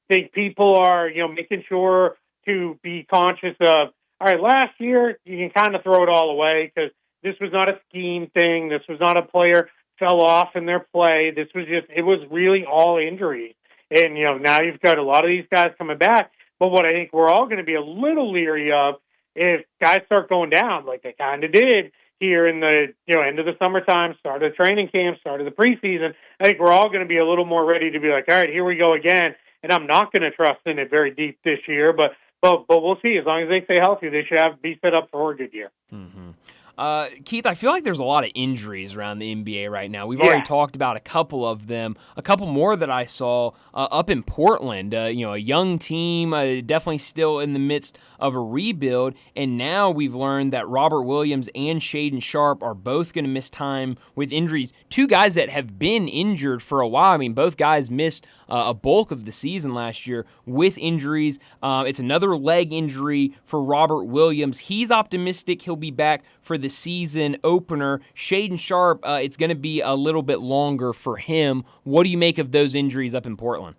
think people are making sure to be conscious of, all right, last year you can kind of throw it all away because this was not a scheme thing. This was not a player fell off in their play. It was really all injuries. And, now you've got a lot of these guys coming back. But what I think we're all going to be a little leery of, if guys start going down like they kind of did here in the end of the summertime, start of the training camp, start of the preseason, I think we're all going to be a little more ready to be like, all right, here we go again. And I'm not going to trust in it very deep this year, but we'll see. As long as they stay healthy, they should be set up for a good year. Mm-hmm. Keith, I feel like there's a lot of injuries around the NBA right now. We've already talked about a couple of them. A couple more that I saw up in Portland. A young team, definitely still in the midst of a rebuild. And now we've learned that Robert Williams and Shaedon Sharpe are both going to miss time with injuries. Two guys that have been injured for a while. I mean, both guys missed a bulk of the season last year with injuries. It's another leg injury for Robert Williams. He's optimistic he'll be back for the season opener. Shaedon Sharpe, it's going to be a little bit longer for him. What do you make of those injuries up in Portland?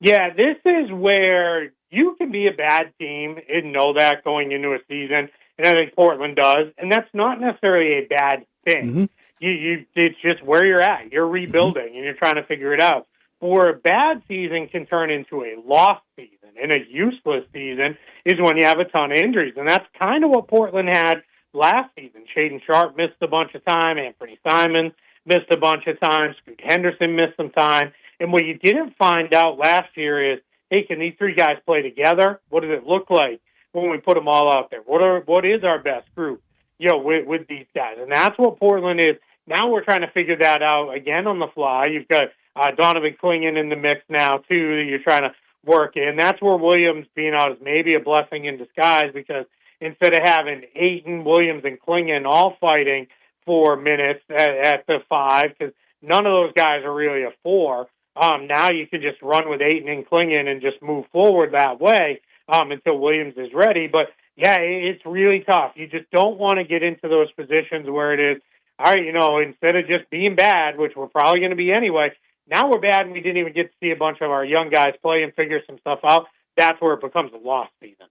Yeah, this is where you can be a bad team and know that going into a season, and I think Portland does, and that's not necessarily a bad thing. Mm-hmm. It's just where you're at. You're rebuilding, and you're trying to figure it out. Or a bad season can turn into a lost season, and a useless season is when you have a ton of injuries, and that's kind of what Portland had last season. Shaedon Sharpe missed a bunch of time. Anthony Simons missed a bunch of time. Scoot Henderson missed some time. And what you didn't find out last year is, hey, can these three guys play together? What does it look like when we put them all out there? What is our best group, with these guys? And that's what Portland is. Now we're trying to figure that out again on the fly. You've got Donovan Clingan in the mix now, too, that you're trying to work in. That's where Williams being out is maybe a blessing in disguise, because instead of having Ayton, Williams, and Clingan all fighting for minutes at the 5, because none of those guys are really a 4. Now you can just run with Ayton and Klingon and just move forward that way until Williams is ready. But, yeah, it's really tough. You just don't want to get into those positions where it is, all right, instead of just being bad, which we're probably going to be anyway, now we're bad and we didn't even get to see a bunch of our young guys play and figure some stuff out. That's where it becomes a lost season.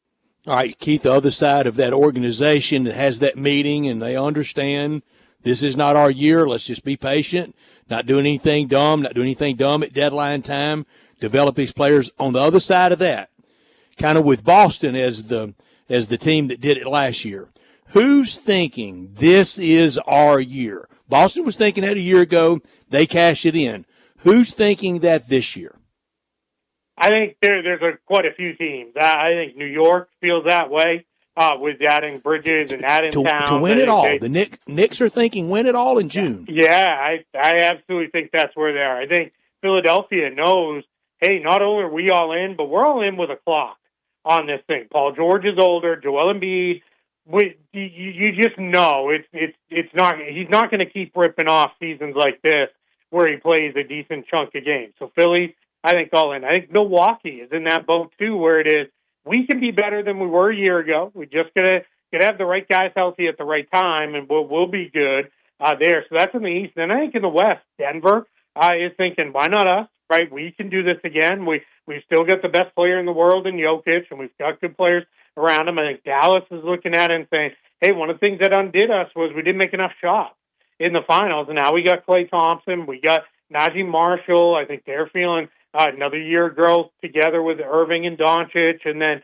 All right, Keith, the other side of that organization that has that meeting and they understand this is not our year. Let's just be patient, not doing anything dumb at deadline time, develop these players. On the other side of that, kind of with Boston as the team that did it last year, who's thinking this is our year? Boston was thinking that a year ago. They cashed it in. Who's thinking that this year? I think there's quite a few teams. I think New York feels that way with adding Bridges and adding Towns. To win it all. The Knicks are thinking win it all in June. Yeah, I absolutely think that's where they are. I think Philadelphia knows, hey, not only are we all in, but we're all in with a clock on this thing. Paul George is older. Joel Embiid, you just know it's not. He's not going to keep ripping off seasons like this where he plays a decent chunk of games. So Philly, I think all in. I think Milwaukee is in that boat too, where it is we can be better than we were a year ago. We just gotta have the right guys healthy at the right time, and we'll be good there. So that's in the East. And I think in the West, Denver is thinking, why not us? Right, we can do this again. We've still got the best player in the world in Jokic, and we've got good players around him. I think Dallas is looking at it and saying, hey, one of the things that undid us was we didn't make enough shots in the finals, and now we got Klay Thompson, we got Najee Marshall. I think they're feeling another year of growth together with Irving and Doncic, and then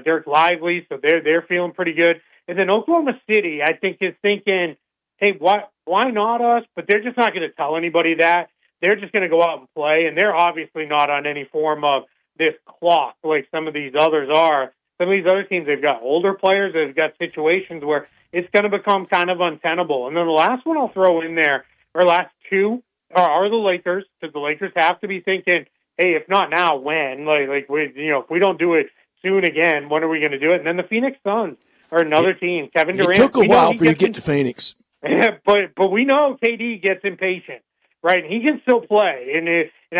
Dirk Lively. So they're feeling pretty good. And then Oklahoma City, I think, is thinking, hey, why not us? But they're just not going to tell anybody that. They're just going to go out and play, and they're obviously not on any form of this clock like some of these others are. Some of these other teams, they've got older players. They've got situations where it's going to become kind of untenable. And then the last one I'll throw in there, or last two, are the Lakers, because the Lakers have to be thinking, hey, if not now, when? If we don't do it soon again, when are we going to do it? And then the Phoenix Suns are another team. Kevin Durant. It took a while for you to get to Phoenix. but we know KD gets impatient, right? And he can still play. And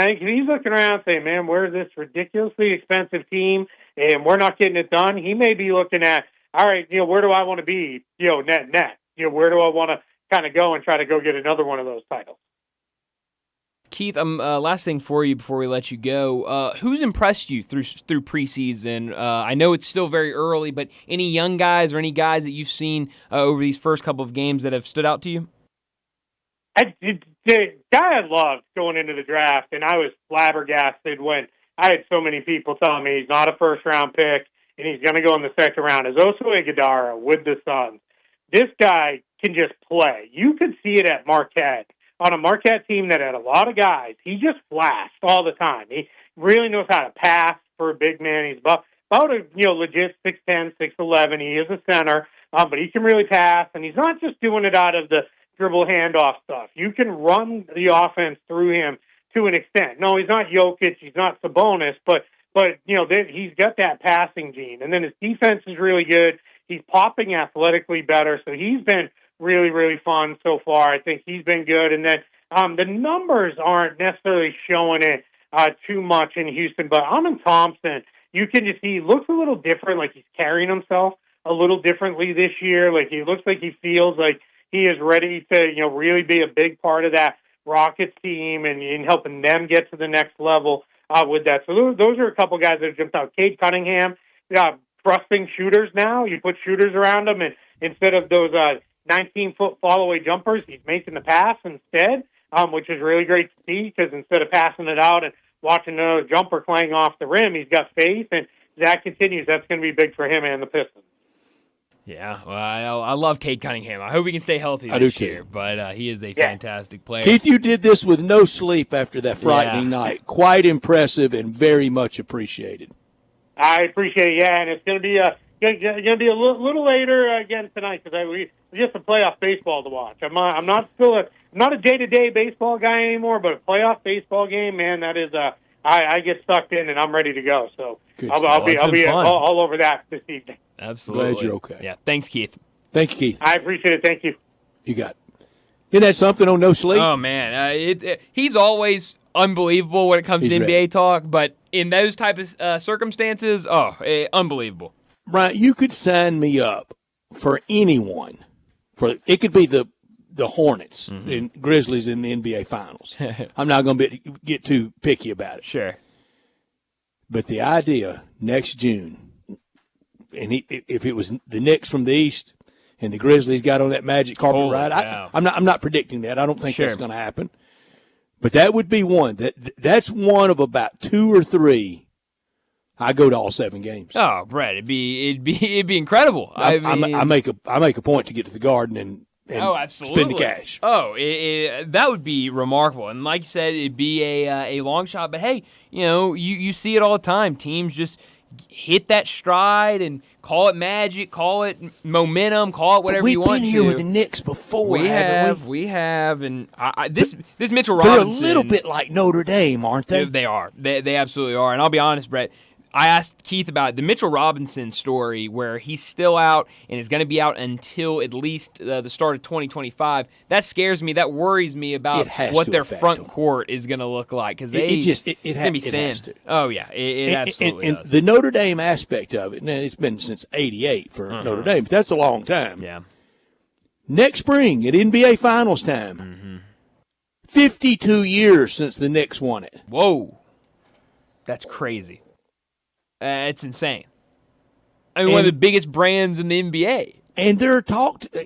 I think if he's looking around saying, man, we're this ridiculously expensive team, and we're not getting it done, he may be looking at, all right, where do I want to be, net? Where do I want to kind of go and try to go get another one of those titles? Keith, last thing for you before we let you go. Who's impressed you through preseason? I know it's still very early, but any young guys or any guys that you've seen over these first couple of games that have stood out to you? The guy I loved going into the draft, and I was flabbergasted when I had so many people telling me he's not a first-round pick and he's going to go in the second round, is Oso Iguodala with the Suns. This guy can just play. You could see it at Marquette. On a Marquette team that had a lot of guys, he just flashed all the time. He really knows how to pass for a big man. He's about a legit 6'10", 6'11". He is a center, but he can really pass, and he's not just doing it out of the dribble handoff stuff. You can run the offense through him to an extent. No, he's not Jokic, he's not Sabonis, but he's got that passing gene. And then his defense is really good. He's popping athletically better, so he's been really, really fun so far. I think he's been good. And then the numbers aren't necessarily showing it too much in Houston, but Amen Thompson, you can just see he looks a little different, like he's carrying himself a little differently this year. Like he looks like he feels like he is ready to, really be a big part of that Rockets team and helping them get to the next level with that. So those are a couple guys that have jumped out. Cade Cunningham, trusting shooters now. You put shooters around him, and instead of those 19-foot fall-away jumpers, he's making the pass instead, which is really great to see, because instead of passing it out and watching another jumper clang off the rim, he's got faith, and that continues. That's going to be big for him and the Pistons. Yeah, well, I love Cade Cunningham. I hope he can stay healthy this year, but he is a fantastic player. Keith, you did this with no sleep after that frightening night. Quite impressive and very much appreciated. I appreciate it, and it's going to be a little later again tonight, because it's just a playoff baseball to watch. I'm not a day-to-day baseball guy anymore, but a playoff baseball game, man, that is I get sucked in and I'm ready to go. So I'll be all over that this evening. Absolutely. Glad you're okay. Yeah. Thanks, Keith. Thank you, Keith. I appreciate it. Thank you. You got it. Isn't that something on No Sleep? Oh, man. He's always unbelievable when it comes to NBA talk, but in those type of circumstances, unbelievable. Brian, you could sign me up for anyone. It could be the Hornets and Grizzlies in the NBA Finals. I'm not going to get too picky about it. Sure. But the idea next June, and if it was the Knicks from the East and the Grizzlies got on that magic carpet ride, I'm not predicting that. I don't think that's going to happen. But that would be one. That's one of about 2 or 3. I go to all 7 games. Oh, Brett, it'd be incredible. I make a point to get to the Garden and spend the cash. Oh, that would be remarkable. And like you said, it'd be a long shot. But hey, you see it all the time. Teams just hit that stride and call it magic, call it momentum, call it whatever you want to. We've been here with the Knicks before. We have, and this Mitchell Robinson. They're a little bit like Notre Dame, aren't they? They are. They absolutely are. And I'll be honest, Brett. I asked Keith about the Mitchell Robinson story where he's still out and is going to be out until at least the start of 2025. That scares me. That worries me about what their front court is going to look like because it's going to be thin. Oh, yeah. It absolutely does. And the Notre Dame aspect of it, now it's been since 88 for Notre Dame, but that's a long time. Yeah. Next spring at NBA Finals time, 52 years since the Knicks won it. Whoa. That's crazy. It's insane. I mean, one of the biggest brands in the NBA. And they're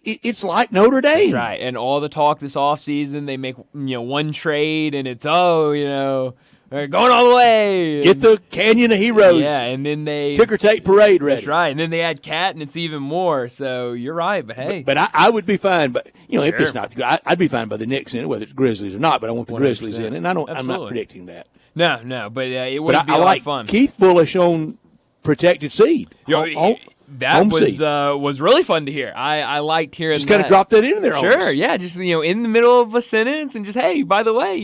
it's like Notre Dame. That's right. And all the talk this offseason, they make one trade, and it's, they're going all the way. Get the Canyon of Heroes. Yeah, and then they ticker tape parade ready. That's right. And then they add Cat, and it's even more. So you're right. But hey, but I would be fine. But if it's not, I'd be fine by the Knicks in it, whether it's Grizzlies or not. But I want the 100%. Grizzlies in it, and I'm not predicting that. No, but it would be a lot of fun. Keith bullish on protected seed. That was really fun to hear. I liked hearing just kind of drop that in there. Sure, yeah, just in the middle of a sentence and just hey, by the way,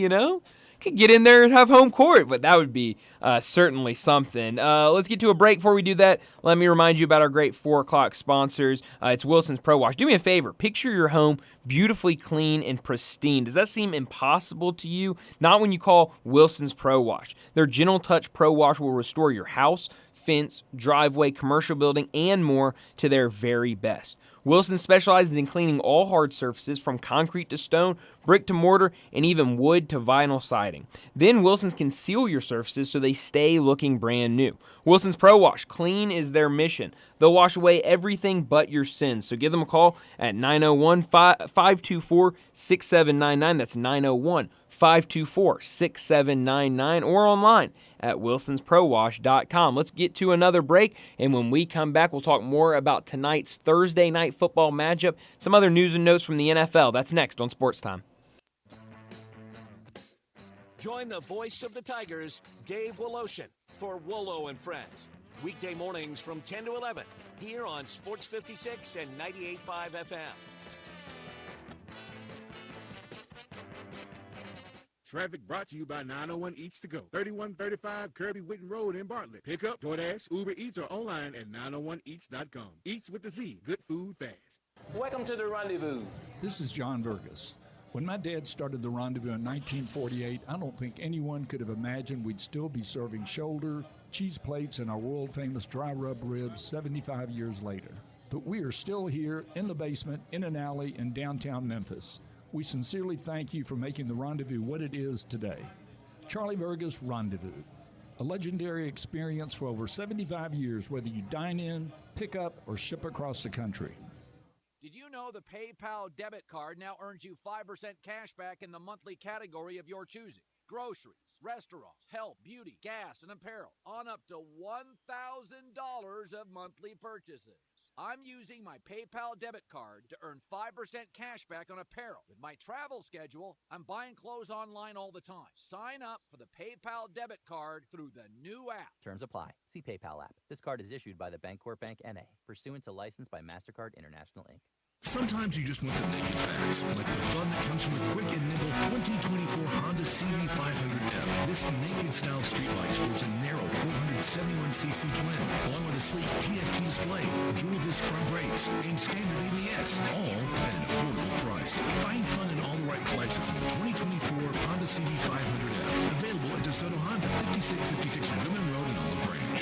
could get in there and have home court, but that would be certainly something. Let's get to a break. Before we do that, let me remind you about our great 4 o'clock sponsors. It's Wilson's Pro Wash. Do me a favor. Picture your home beautifully clean and pristine. Does that seem impossible to you? Not when you call Wilson's Pro Wash. Their Gentle Touch Pro Wash will restore your house, fence, driveway, commercial building, and more to their very best. Wilson specializes in cleaning all hard surfaces from concrete to stone, brick to mortar, and even wood to vinyl siding. Then Wilson's can seal your surfaces so they stay looking brand new. Wilson's Pro Wash, clean is their mission. They'll wash away everything but your sins. So give them a call at 901-524-6799. That's 901-524-6799 or online at wilsonsprowash.com. Let's get to another break, and when we come back, we'll talk more about tonight's Thursday night football matchup, some other news and notes from the NFL. That's next on Sportstime. Join the voice of the Tigers, Dave Woloshin, for Wolo and Friends. Weekday mornings from 10 to 11, here on Sports 56 and 98.5 FM. Traffic brought to you by 901 Eats to Go, 3135 Kirby Whitten Road in Bartlett. Pick up, DoorDash, Uber Eats, or online at 901eats.com. Eats with the Z. Good food fast. Welcome to the Rendezvous. This is John Burgess. When my dad started the Rendezvous in 1948, I don't think anyone could have imagined we'd still be serving shoulder, cheese plates, and our world-famous dry rub ribs 75 years later. But we are still here in the basement, in an alley in downtown Memphis. We sincerely thank you for making the Rendezvous what it is today. Charlie Burgess Rendezvous, a legendary experience for over 75 years, whether you dine in, pick up, or ship across the country. Did you know the PayPal debit card now earns you 5% cash back in the monthly category of your choosing? Groceries, restaurants, health, beauty, gas, and apparel on up to $1,000 of monthly purchases. I'm using my PayPal debit card to earn 5% cash back on apparel. With my travel schedule, I'm buying clothes online all the time. Sign up for the PayPal debit card through the new app. Terms apply. See PayPal app. This card is issued by the Bancorp Bank N.A., pursuant to license by MasterCard International, Inc. Sometimes you just want the naked facts, like the fun that comes from a quick and nimble 2024 Honda CB500F. This naked-style streetlight sports a narrow 471cc twin, along with a sleek TFT display, dual-disc front brakes, and standard ABS, all at an affordable price. Find fun in all Licensing 2024 Honda CB500F. Available at DeSoto Honda, 5656 Women Road in Olive Branch.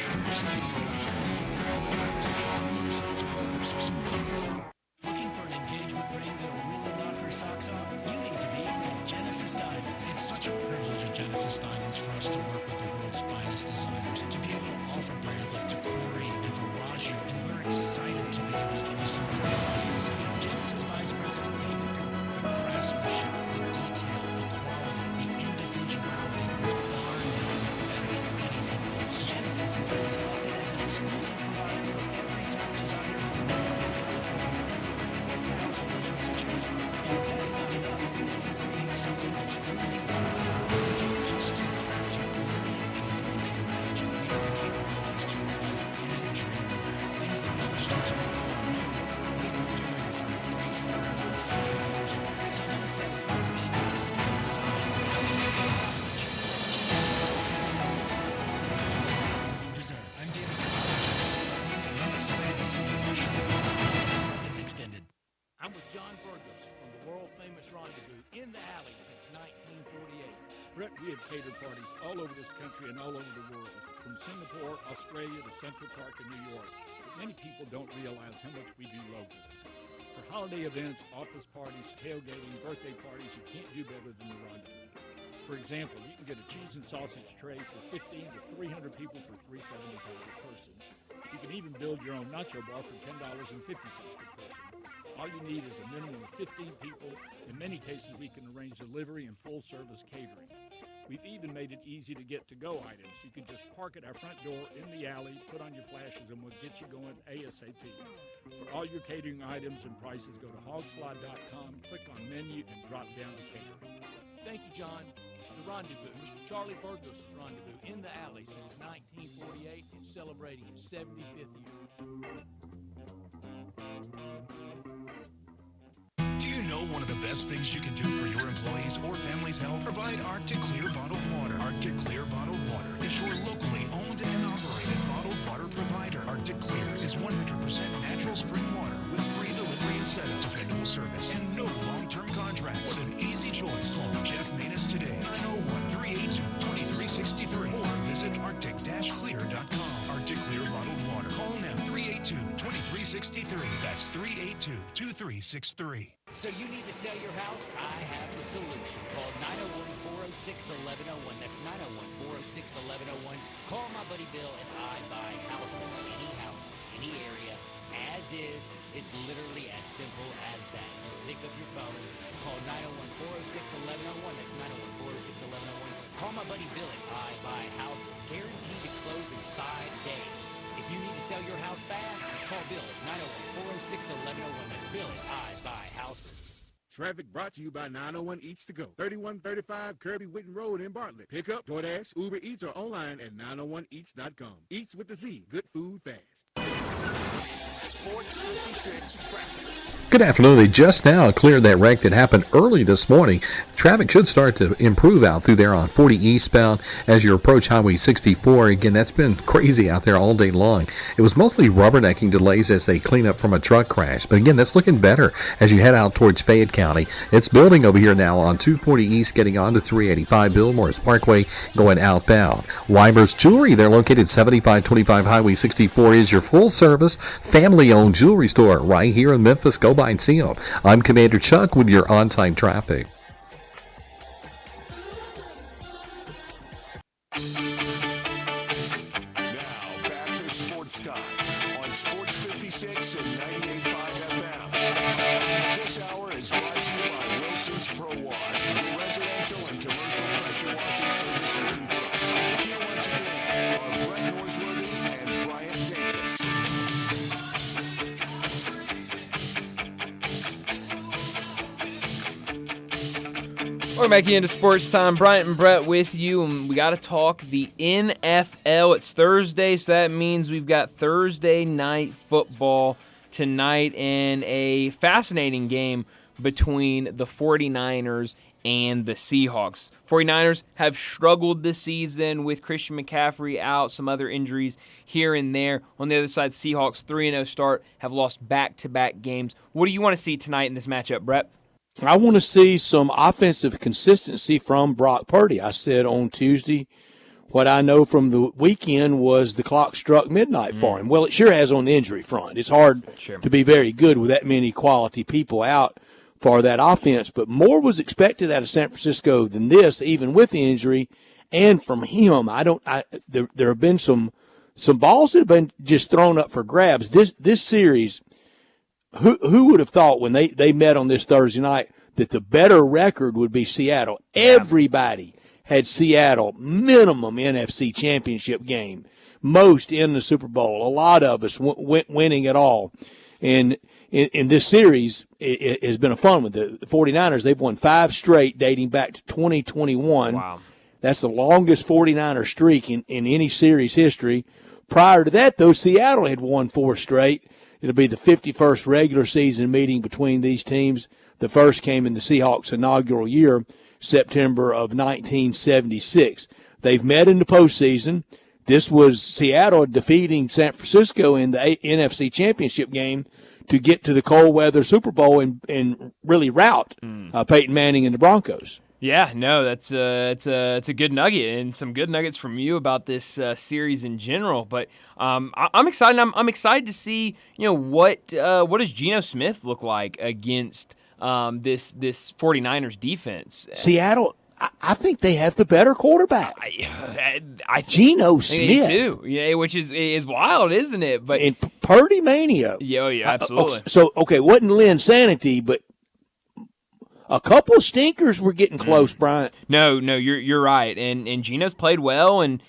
Looking for an engagement ring that'll really knock her socks off? You need to be at Genesis Diamonds. It's such a privilege at Genesis Diamonds for us to work with the world's finest designers, to be able to offer brands like Tacori and Verragio, and we're excited to be able to give you something nobody else can. Genesis Vice President David Cooper, the craftsmanship, the detail, the quality, the individuality is bar none better than anything else. Genesis has been selected as an exclusive provider for every top designer from to choose from. And if that's not enough, they can create something that's truly done without. They can custom craft you literally anything you can imagine. We have the capabilities to realize any dream you have. Things that never starts with a no. We've been doing it for 3, 4, and 5 years. So don't settle for a medium style design. You deserve. I'm David Cooper from Genesis Diamonds, and I'm excited to see you on the show. It's extended. I'm with John Burgos from the world-famous Rendezvous in the Alley since 1948. Brett, we have catered parties all over this country and all over the world, from Singapore, Australia, to Central Park in New York. But many people don't realize how much we do locally. For holiday events, office parties, tailgating, birthday parties, you can't do better than the Rendezvous. For example, you can get a cheese and sausage tray for 15 to 300 people for $3.75 per person. You can even build your own nacho bar for $10.50 per person. All you need is a minimum of 15 people. In many cases, we can arrange delivery and full-service catering. We've even made it easy to get to-go items. You can just park at our front door in the alley, put on your flashes, and we'll get you going ASAP. For all your catering items and prices, go to hogsfly.com, click on menu, and drop down to catering. Thank you, John. The Rendezvous, Mr. Charlie Burgos' Rendezvous in the Alley since 1948 and celebrating its 75th year. Do you know one of the best things you can do for your employees or family's health? Provide Arctic Clear bottled water. Arctic Clear bottled water is your locally owned and operated bottled water provider. Arctic Clear is 100% natural spring water with free delivery and setup, dependable service, and no long-term contracts. What an easy choice. Call Jeff Manus today, 901-382-2363, or visit arctic-clear.com. Arctic Clear bottled water. Call now, 382-2363. That's 382-2363. So you need to sell your house? I have the solution. Call 901-406-1101. That's 901-406-1101. Call my buddy Bill and I buy houses. Any house, any area, as is. It's literally as simple as that. Just pick up your phone. Call 901-406-1101. That's 901-406-1101. Call my buddy Bill and I buy houses. Guaranteed to close in 5 days. If you need to sell your house fast, call Bill at 901-406-1101. That's Bill at I Buy Houses. Traffic brought to you by 901 Eats to Go, 3135 Kirby Whitten Road in Bartlett. Pick up, DoorDash, Uber Eats, or online at 901eats.com. Eats with the Z. Good food fast. Sports 56 traffic. Good afternoon. They just now cleared that wreck that happened early this morning. Traffic should start to improve out through there on 40 eastbound as you approach Highway 64. Again, that's been crazy out there all day long. It was mostly rubbernecking delays as they clean up from a truck crash. But again, that's looking better as you head out towards Fayette County. It's building over here now on 240 East, getting on to 385 Bill Morris Parkway, going outbound. Weiber's Jewelry, they're located 7525 Highway 64, is your full-service, family-owned jewelry store right here in Memphis. Go by and see them. I'm Commander Chuck with your on-time traffic. Sports Time on Sports 56 and 98.5 FM. This hour is brought to you by Wilson's Pro Wash, your residential and commercial pressure washing service you can trust. Here once again are Brett Norsworthy and Brian Jacobs. We're back into Sports Time. Bryant and Brett with you, and we got to talk the NFL. It's Thursday, so that means we've got Thursday night football tonight and a fascinating game between the 49ers and the Seahawks. 49ers have struggled this season with Christian McCaffrey out, some other injuries here and there. On the other side, Seahawks 3-0 start, have lost back-to-back games. What do you want to see tonight in this matchup, Brett? I want to see some offensive consistency from Brock Purdy. I said on Tuesday, what I know from the weekend was the clock struck midnight for him. Well, it sure has on the injury front. It's hard to be very good with that many quality people out for that offense, but more was expected out of San Francisco than this, even with the injury, and from him. There have been some balls that have been just thrown up for grabs. This series, who would have thought when they met on this Thursday night that the better record would be Seattle? Yeah. Everybody had Seattle minimum NFC championship game, most in the Super Bowl. A lot of us went winning it all. And in this series, it has been a fun one. The 49ers, they've won 5 straight dating back to 2021. Wow. That's the longest 49er streak in any series history. Prior to that, though, Seattle had won 4 straight. It'll be the 51st regular season meeting between these teams. The first came in the Seahawks' inaugural year, September of 1976. They've met in the postseason. This was Seattle defeating San Francisco in the NFC Championship game to get to the cold weather Super Bowl and really rout Peyton Manning and the Broncos. Yeah, no, it's a good nugget, and some good nuggets from you about this series in general. But I'm excited. I'm excited to see what does Geno Smith look like against this 49ers defense. Seattle, I think they have the better quarterback. Geno Smith. Me too. Yeah, which is wild, isn't it? But in Purdy mania. Yeah, absolutely. Okay, wasn't Linsanity, but a couple of stinkers were getting close, Bryant. No, you're right. And Geno's played well, and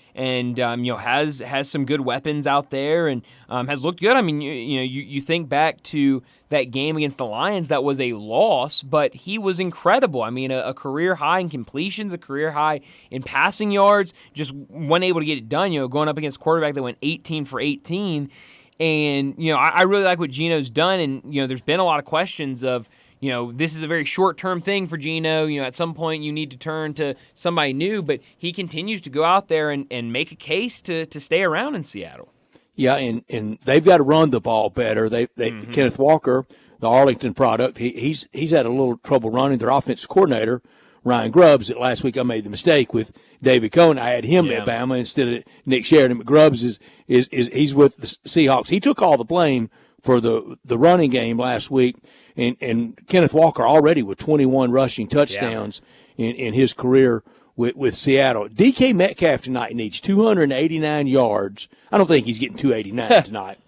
has some good weapons out there, and has looked good. I mean, you think back to that game against the Lions, that was a loss, but he was incredible. I mean, a career high in completions, a career high in passing yards, just wasn't able to get it done. Going up against a quarterback that went 18 for 18, and I really like what Geno's done. And there's been a lot of questions of, this is a very short-term thing for Geno. At some point you need to turn to somebody new, but he continues to go out there and make a case to stay around in Seattle. Yeah, and they've got to run the ball better. Kenneth Walker, the Arlington product, he's had a little trouble running. Their offensive coordinator, Ryan Grubbs, that last week I made the mistake with David Cohn. I had him at Bama instead of Nick Sheridan. But Grubbs is he's with the Seahawks. He took all the blame for the running game last week. And Kenneth Walker already with 21 rushing touchdowns in his career with Seattle. DK Metcalf tonight needs 289 yards. I don't think he's getting 289 tonight.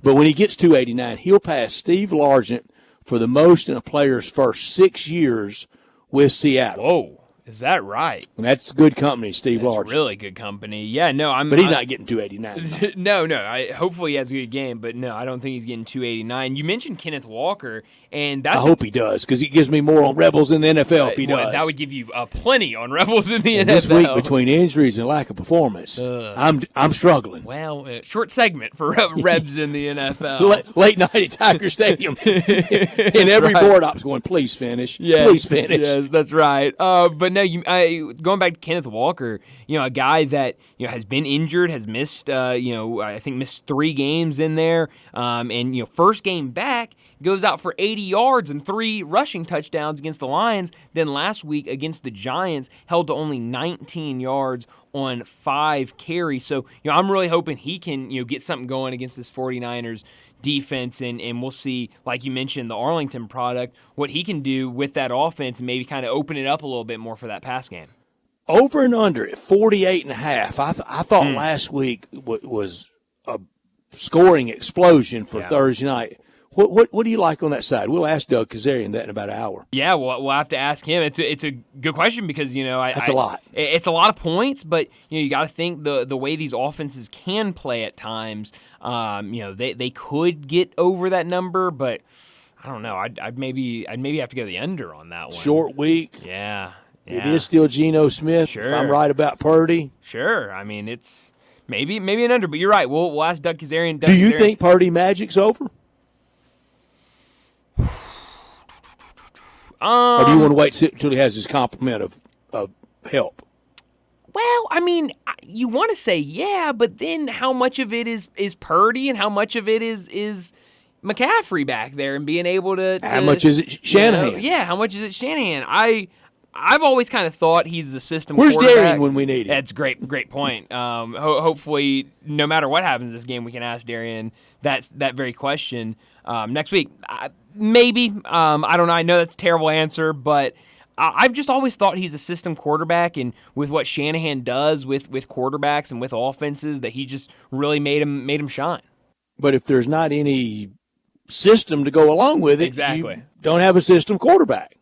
But when he gets 289, he'll pass Steve Largent for the most in a player's first 6 years with Seattle. Whoa. Is that right? And that's good company, Steve Largent. That's really good company. Yeah, no, But he's not getting 289. No. Hopefully he has a good game, but no, I don't think he's getting 289. You mentioned Kenneth Walker, and I hope he does, because he gives me more on Rebels in the NFL if he does. That would give you plenty on Rebels in the NFL. This week, between injuries and lack of performance, I'm struggling. Well, short segment for Rebs in the NFL. Late night at Tiger Stadium, and every board op's going, please finish. Yes, please finish. Yes, that's right. But no, going back to Kenneth Walker, a guy that has been injured, has missed, I think missed 3 games in there, and first game back goes out for 80 yards and 3 rushing touchdowns against the Lions. Then last week against the Giants, held to only 19 yards on 5 carries. So I'm really hoping he can get something going against this 49ers defense, and we'll see, like you mentioned, the Arlington product, what he can do with that offense and maybe kind of open it up a little bit more for that pass game. Over and under at 48.5. I thought last week was a scoring explosion for Thursday night. What do you like on that side? We'll ask Doug Kazarian that in about an hour. Yeah, we'll have to ask him. It's a good question because that's a lot. It's a lot of points, but you got to think the way these offenses can play at times. They could get over that number, but I don't know. I'd maybe have to go the under on that one. Short week. Yeah. It is still Geno Smith. Sure. If I'm right about Purdy. Sure. I mean, it's maybe an under, but you're right. We'll ask Doug Kazarian. Do you think Purdy magic's over? Or do you want to wait until he has his complement of help? Well, I mean, you want to say yeah, but then how much of it is Purdy and how much of it is McCaffrey back there and being able to how much is it Shanahan? How much is it Shanahan? I've always kind of thought he's the system Where's quarterback. Darian when we need him? That's great point. Hopefully, no matter what happens this game, we can ask Darian that very question next week. Maybe. I don't know. I know that's a terrible answer, but I've just always thought he's a system quarterback, and with what Shanahan does with quarterbacks and with offenses, that he just really made him shine. But if there's not any system to go along with it, exactly, you don't have a system quarterback.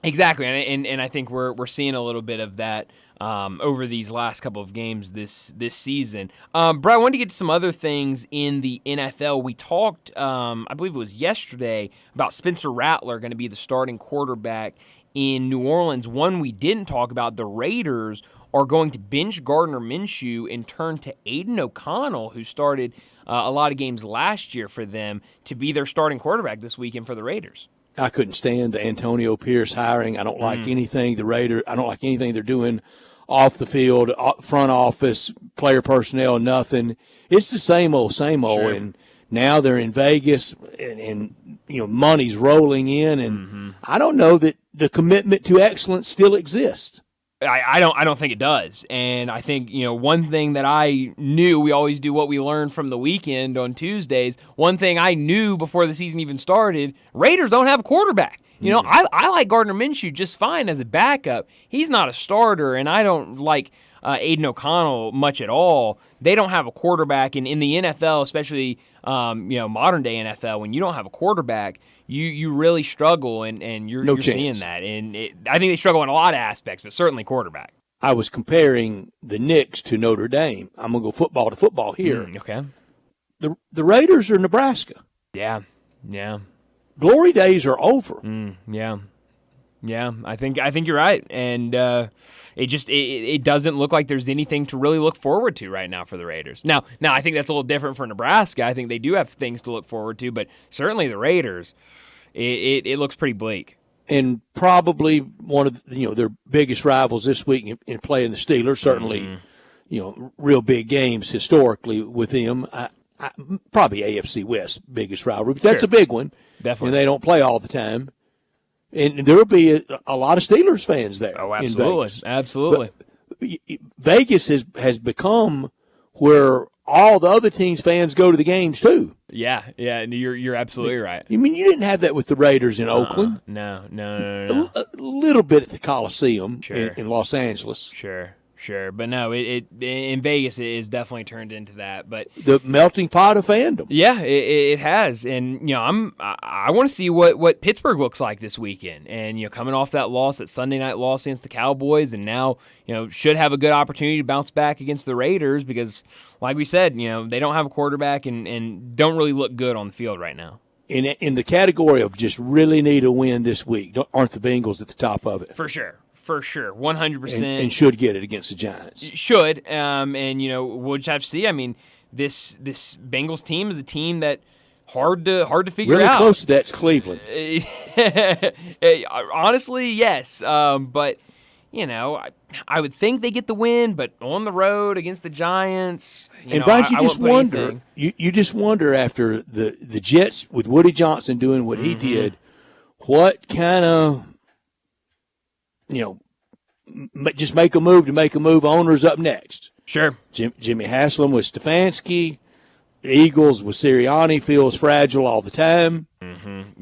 Exactly, and I think we're seeing a little bit of that over these last couple of games this season. Brett, I wanted to get to some other things in the NFL. We talked, I believe it was yesterday, about Spencer Rattler going to be the starting quarterback in New Orleans. One we didn't talk about, the Raiders are going to bench Gardner Minshew and turn to Aiden O'Connell, who started a lot of games last year for them, to be their starting quarterback this weekend for the Raiders. I couldn't stand the Antonio Pierce hiring. I don't like anything I don't like anything they're doing off the field, front office, player personnel, nothing. It's the same old. Sure. And now they're in Vegas, and money's rolling in, and I don't know that the commitment to excellence still exists. I don't think it does. And I think, one thing that I knew, we always do what we learned from the weekend on Tuesdays. One thing I knew before the season even started, Raiders don't have a quarterback. I like Gardner Minshew just fine as a backup. He's not a starter, and I don't like Aiden O'Connell much at all. They don't have a quarterback, and in the NFL, especially modern day NFL, when you don't have a quarterback, you really struggle, and you're seeing that. And I think they struggle in a lot of aspects, but certainly quarterback. I was comparing the Knicks to Notre Dame. I'm going to go football to football here. Okay. The Raiders are Nebraska. Yeah. Glory days are over. Yeah. I think you're right, and it doesn't look like there's anything to really look forward to right now for the Raiders. Now I think that's a little different for Nebraska. I think they do have things to look forward to, but certainly the Raiders, it looks pretty bleak. And probably one of their biggest rivals this week in playing the Steelers. Certainly, real big games historically with them. Probably AFC West biggest rivalry, but that's a big one. Definitely, and they don't play all the time. And there will be a lot of Steelers fans there. Oh, absolutely, in Vegas. Absolutely. But Vegas has become where all the other teams' fans go to the games too. Yeah, you're absolutely right. You mean you didn't have that with the Raiders in Oakland? No. A little bit at the Coliseum in Los Angeles. Sure, but no, it in Vegas it is definitely turned into that. But the melting pot of fandom. Yeah, it has, and I want to see what Pittsburgh looks like this weekend, and coming off that Sunday night loss against the Cowboys, and now should have a good opportunity to bounce back against the Raiders because, like we said, they don't have a quarterback and don't really look good on the field right now. In the category of just really need a win this week, aren't the Bengals at the top of it? For sure, 100%. And should get it against the Giants. Should, and we'll just have to see. I mean, this Bengals team is a team that hard to figure really out. Really close to that's Cleveland. Honestly, yes, but I would think they get the win, but on the road against the Giants. Brian, you just wonder. You just wonder after the Jets with Woody Johnson doing what he did, what kind of just make a move to make a move. Owner's up next. Sure. Jimmy Haslam with Stefanski. The Eagles with Sirianni feels fragile all the time.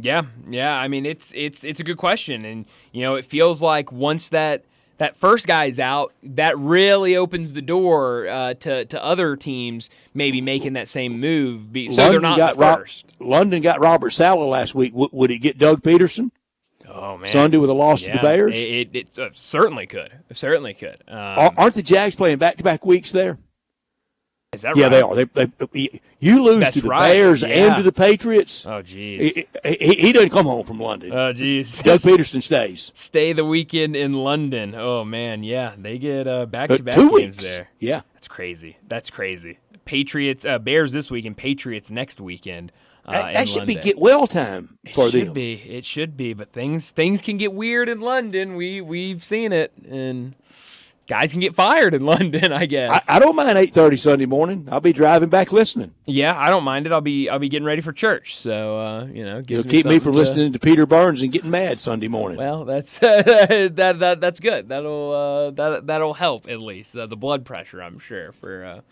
Yeah. I mean, it's a good question, and it feels like once that first guy's out, that really opens the door to other teams maybe making that same move. So they're not the first. London got Robert Saleh last week. Would it get Doug Peterson? Oh, man. Sunday with a loss to the Bears? It certainly could. Aren't the Jags playing back-to-back weeks there? Is that right? Yeah, they are. You lose to the Bears and to the Patriots. Oh, jeez. He doesn't come home from London. Oh, jeez. Doug Peterson stays. Stay the weekend in London. Oh, man, yeah. They get back-to-back 2 games weeks. there. Yeah. That's crazy. Patriots, Bears this weekend, Patriots next weekend. That should be get well time for them. It should be, but things can get weird in London. We've seen it, and guys can get fired in London, I guess. I don't mind 8:30 Sunday morning. I'll be driving back listening. Yeah, I don't mind it. I'll be getting ready for church. So It'll keep me from listening to Peter Burns and getting mad Sunday morning. Well, that's that's good. That'll help at least the blood pressure. I'm sure for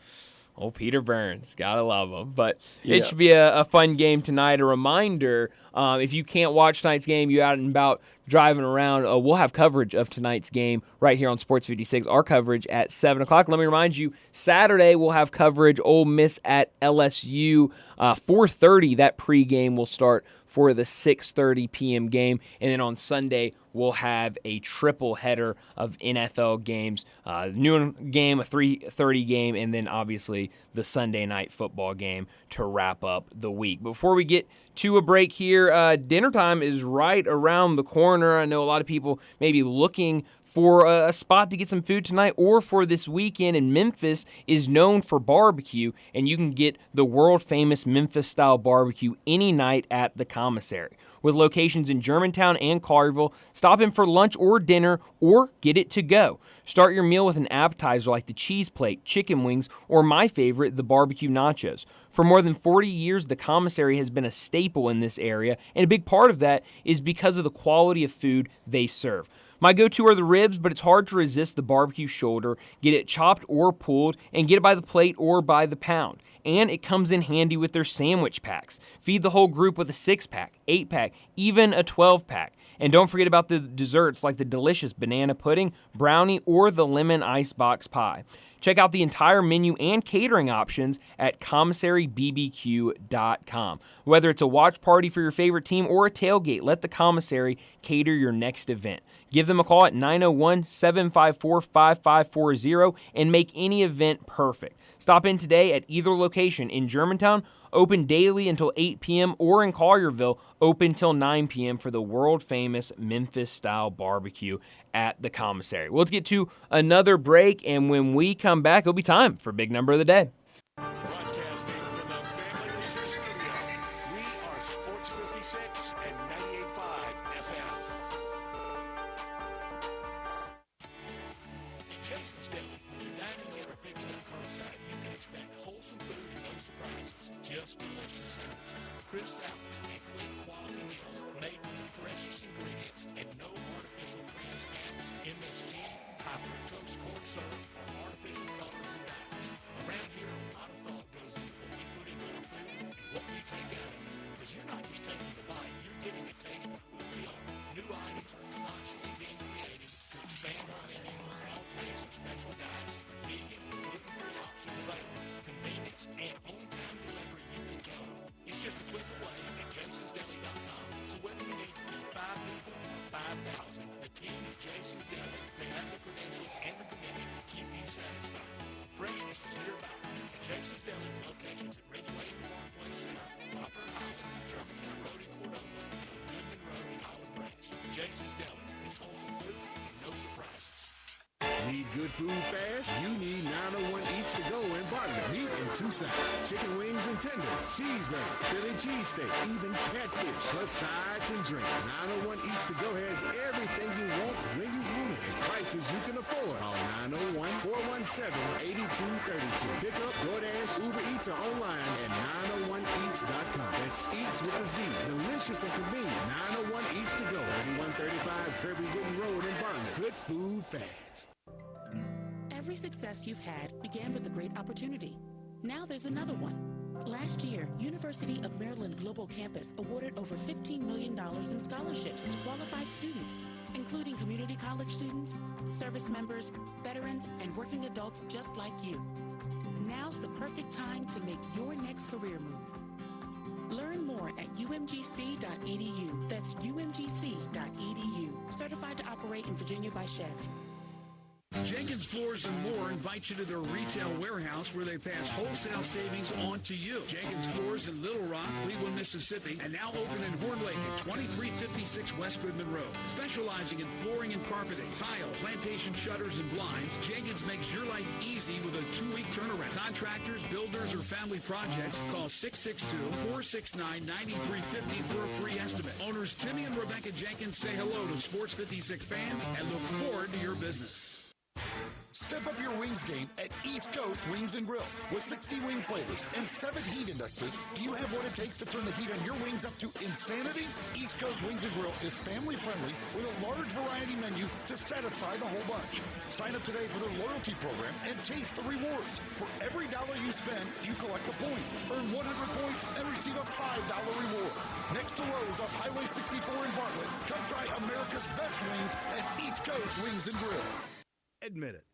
old Peter Burns. Gotta love him. But it should be a fun game tonight. A reminder: if you can't watch tonight's game, you're out and about driving around. We'll have coverage of tonight's game right here on Sports 56. Our coverage at 7 o'clock. Let me remind you, Saturday we'll have coverage. Ole Miss at LSU. 4:30. That pregame will start for the 6:30 p.m. game. And then on Sunday, we'll have a triple header of NFL games. Noon game, a 3:30 game, and then obviously the Sunday night football game to wrap up the week. Before we get to a break here, dinner time is right around the corner. I know a lot of people may be looking for a spot to get some food tonight or for this weekend, and Memphis is known for barbecue, and you can get the world-famous Memphis-style barbecue any night at the commissary. With locations in Germantown and Collierville, stop in for lunch or dinner or get it to go. Start your meal with an appetizer like the cheese plate, chicken wings, or my favorite, the barbecue nachos. For more than 40 years, the commissary has been a staple in this area, and a big part of that is because of the quality of food they serve. My go-to are the ribs, but it's hard to resist the barbecue shoulder. Get it chopped or pulled, and get it by the plate or by the pound. And it comes in handy with their sandwich packs. Feed the whole group with a 6-pack, 8-pack, even a 12-pack. And don't forget about the desserts like the delicious banana pudding, brownie, or the lemon icebox pie. Check out the entire menu and catering options at commissarybbq.com. Whether it's a watch party for your favorite team or a tailgate, let the commissary cater your next event. Give them a call at 901-754-5540 and make any event perfect. Stop in today at either location in Germantown, open daily until 8 p.m., or in Collierville, open till 9 p.m. for the world-famous Memphis-style barbecue at the commissary. Well, let's get to another break, and when we come back, it'll be time for Big Number of the Day. Broadcasting from the Family Leisure Studio, we are Sports 56 and 98.5 FM. At Jason's Deli, when you're dining in or picking up curbside, you can expect wholesome food and no surprises. Just delicious sandwiches, crisp salads, and quick quality meals made with the freshest ingredients and no artificial trans fats, MSG, high fructose corn syrup, or artificial colors and dyes. Around here, a lot of thought goes into what we put into our food and what we take out of it. Because you're not just taking the bite, you're getting a taste of who we are. New items are constantly being created to expand our menu for all tastes and special diets, vegan and gluten-free options available, convenience, and on-time delivery you can count on. It's just a click away at jasonsdeli.com. So whether you need to feed 5 people or 5,000, the team at Jason's Deli, they have the credentials and the commitment to keep you satisfied. Freshness is nearby at Jason's Deli locations at Ridgeway in the Parkplace Center, Popper Highland, Germantown Road in Cordova, and Goodman Road in Olive Branch. Jason's Deli is wholesome food and no surprises. Need good food fast? You need 901 Eats to Go in Bartlett. Meat in 2 sides. Chicken wings and tenders, cheeseburger, Philly cheesesteak, even catfish, plus sides and drinks. 901 Eats to Go has everything you want when you want it at prices you can afford. Call 901-417-8232. Pick up, DoorDash, Uber Eats, or online at 901eats.com. That's Eats with a Z. Delicious and convenient. 901 Eats to Go. 3135 Kirby Wooden Road in Bartlett. Good food fast. Every success you've had began with a great opportunity. Now there's another one. Last year, University of Maryland Global Campus awarded over $15 million in scholarships to qualified students, including community college students, service members, veterans, and working adults just like you. Now's the perfect time to make your next career move. Learn more at umgc.edu. That's umgc.edu. Certified to operate in Virginia by Chef. Jenkins Floors and More invite you to their retail warehouse where they pass wholesale savings on to you. Jenkins Floors in Little Rock, Cleveland, Mississippi, and now open in Horn Lake at 2356 West Goodman Road. Specializing in flooring and carpeting, tile, plantation shutters, and blinds, Jenkins makes your life easy with a 2-week turnaround. Contractors, builders, or family projects, call 662-469-9350 for a free estimate. Owners Timmy and Rebecca Jenkins say hello to Sports 56 fans and look forward to your business. Step up your wings game at East Coast Wings and Grill. With 60 wing flavors and 7 heat indexes, do you have what it takes to turn the heat on your wings up to insanity? East Coast Wings and Grill is family friendly with a large variety menu to satisfy the whole bunch. Sign up today for their loyalty program and taste the rewards. For every dollar you spend, you collect a point. Earn 100 points and receive a $5 reward. Next to Lowe's off Highway 64 in Bartlett, come try America's best wings at East Coast Wings and Grill. Admit it.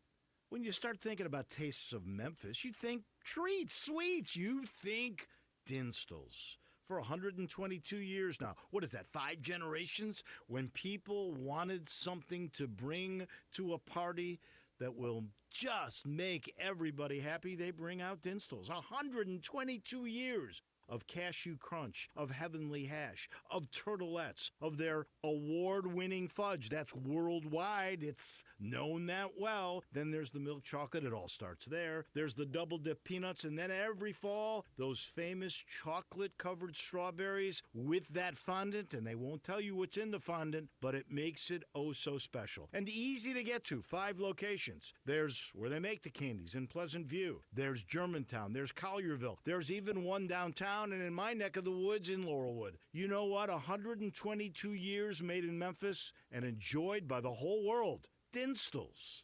When you start thinking about tastes of Memphis, you think treats, sweets. You think Dinstall's. For 122 years now. What is that, 5 generations? When people wanted something to bring to a party that will just make everybody happy, they bring out Dinstall's. 122 years of cashew crunch, of heavenly hash, of turtlettes, of their award-winning fudge. That's worldwide. It's known that well. Then there's the milk chocolate. It all starts there. There's the double-dip peanuts. And then every fall, those famous chocolate-covered strawberries with that fondant. And they won't tell you what's in the fondant, but it makes it oh so special. And easy to get to. 5 locations. There's where they make the candies in Pleasant View. There's Germantown. There's Collierville. There's even one downtown and in my neck of the woods in Laurelwood. You know what? 122 years made in Memphis and enjoyed by the whole world. Dinstall's.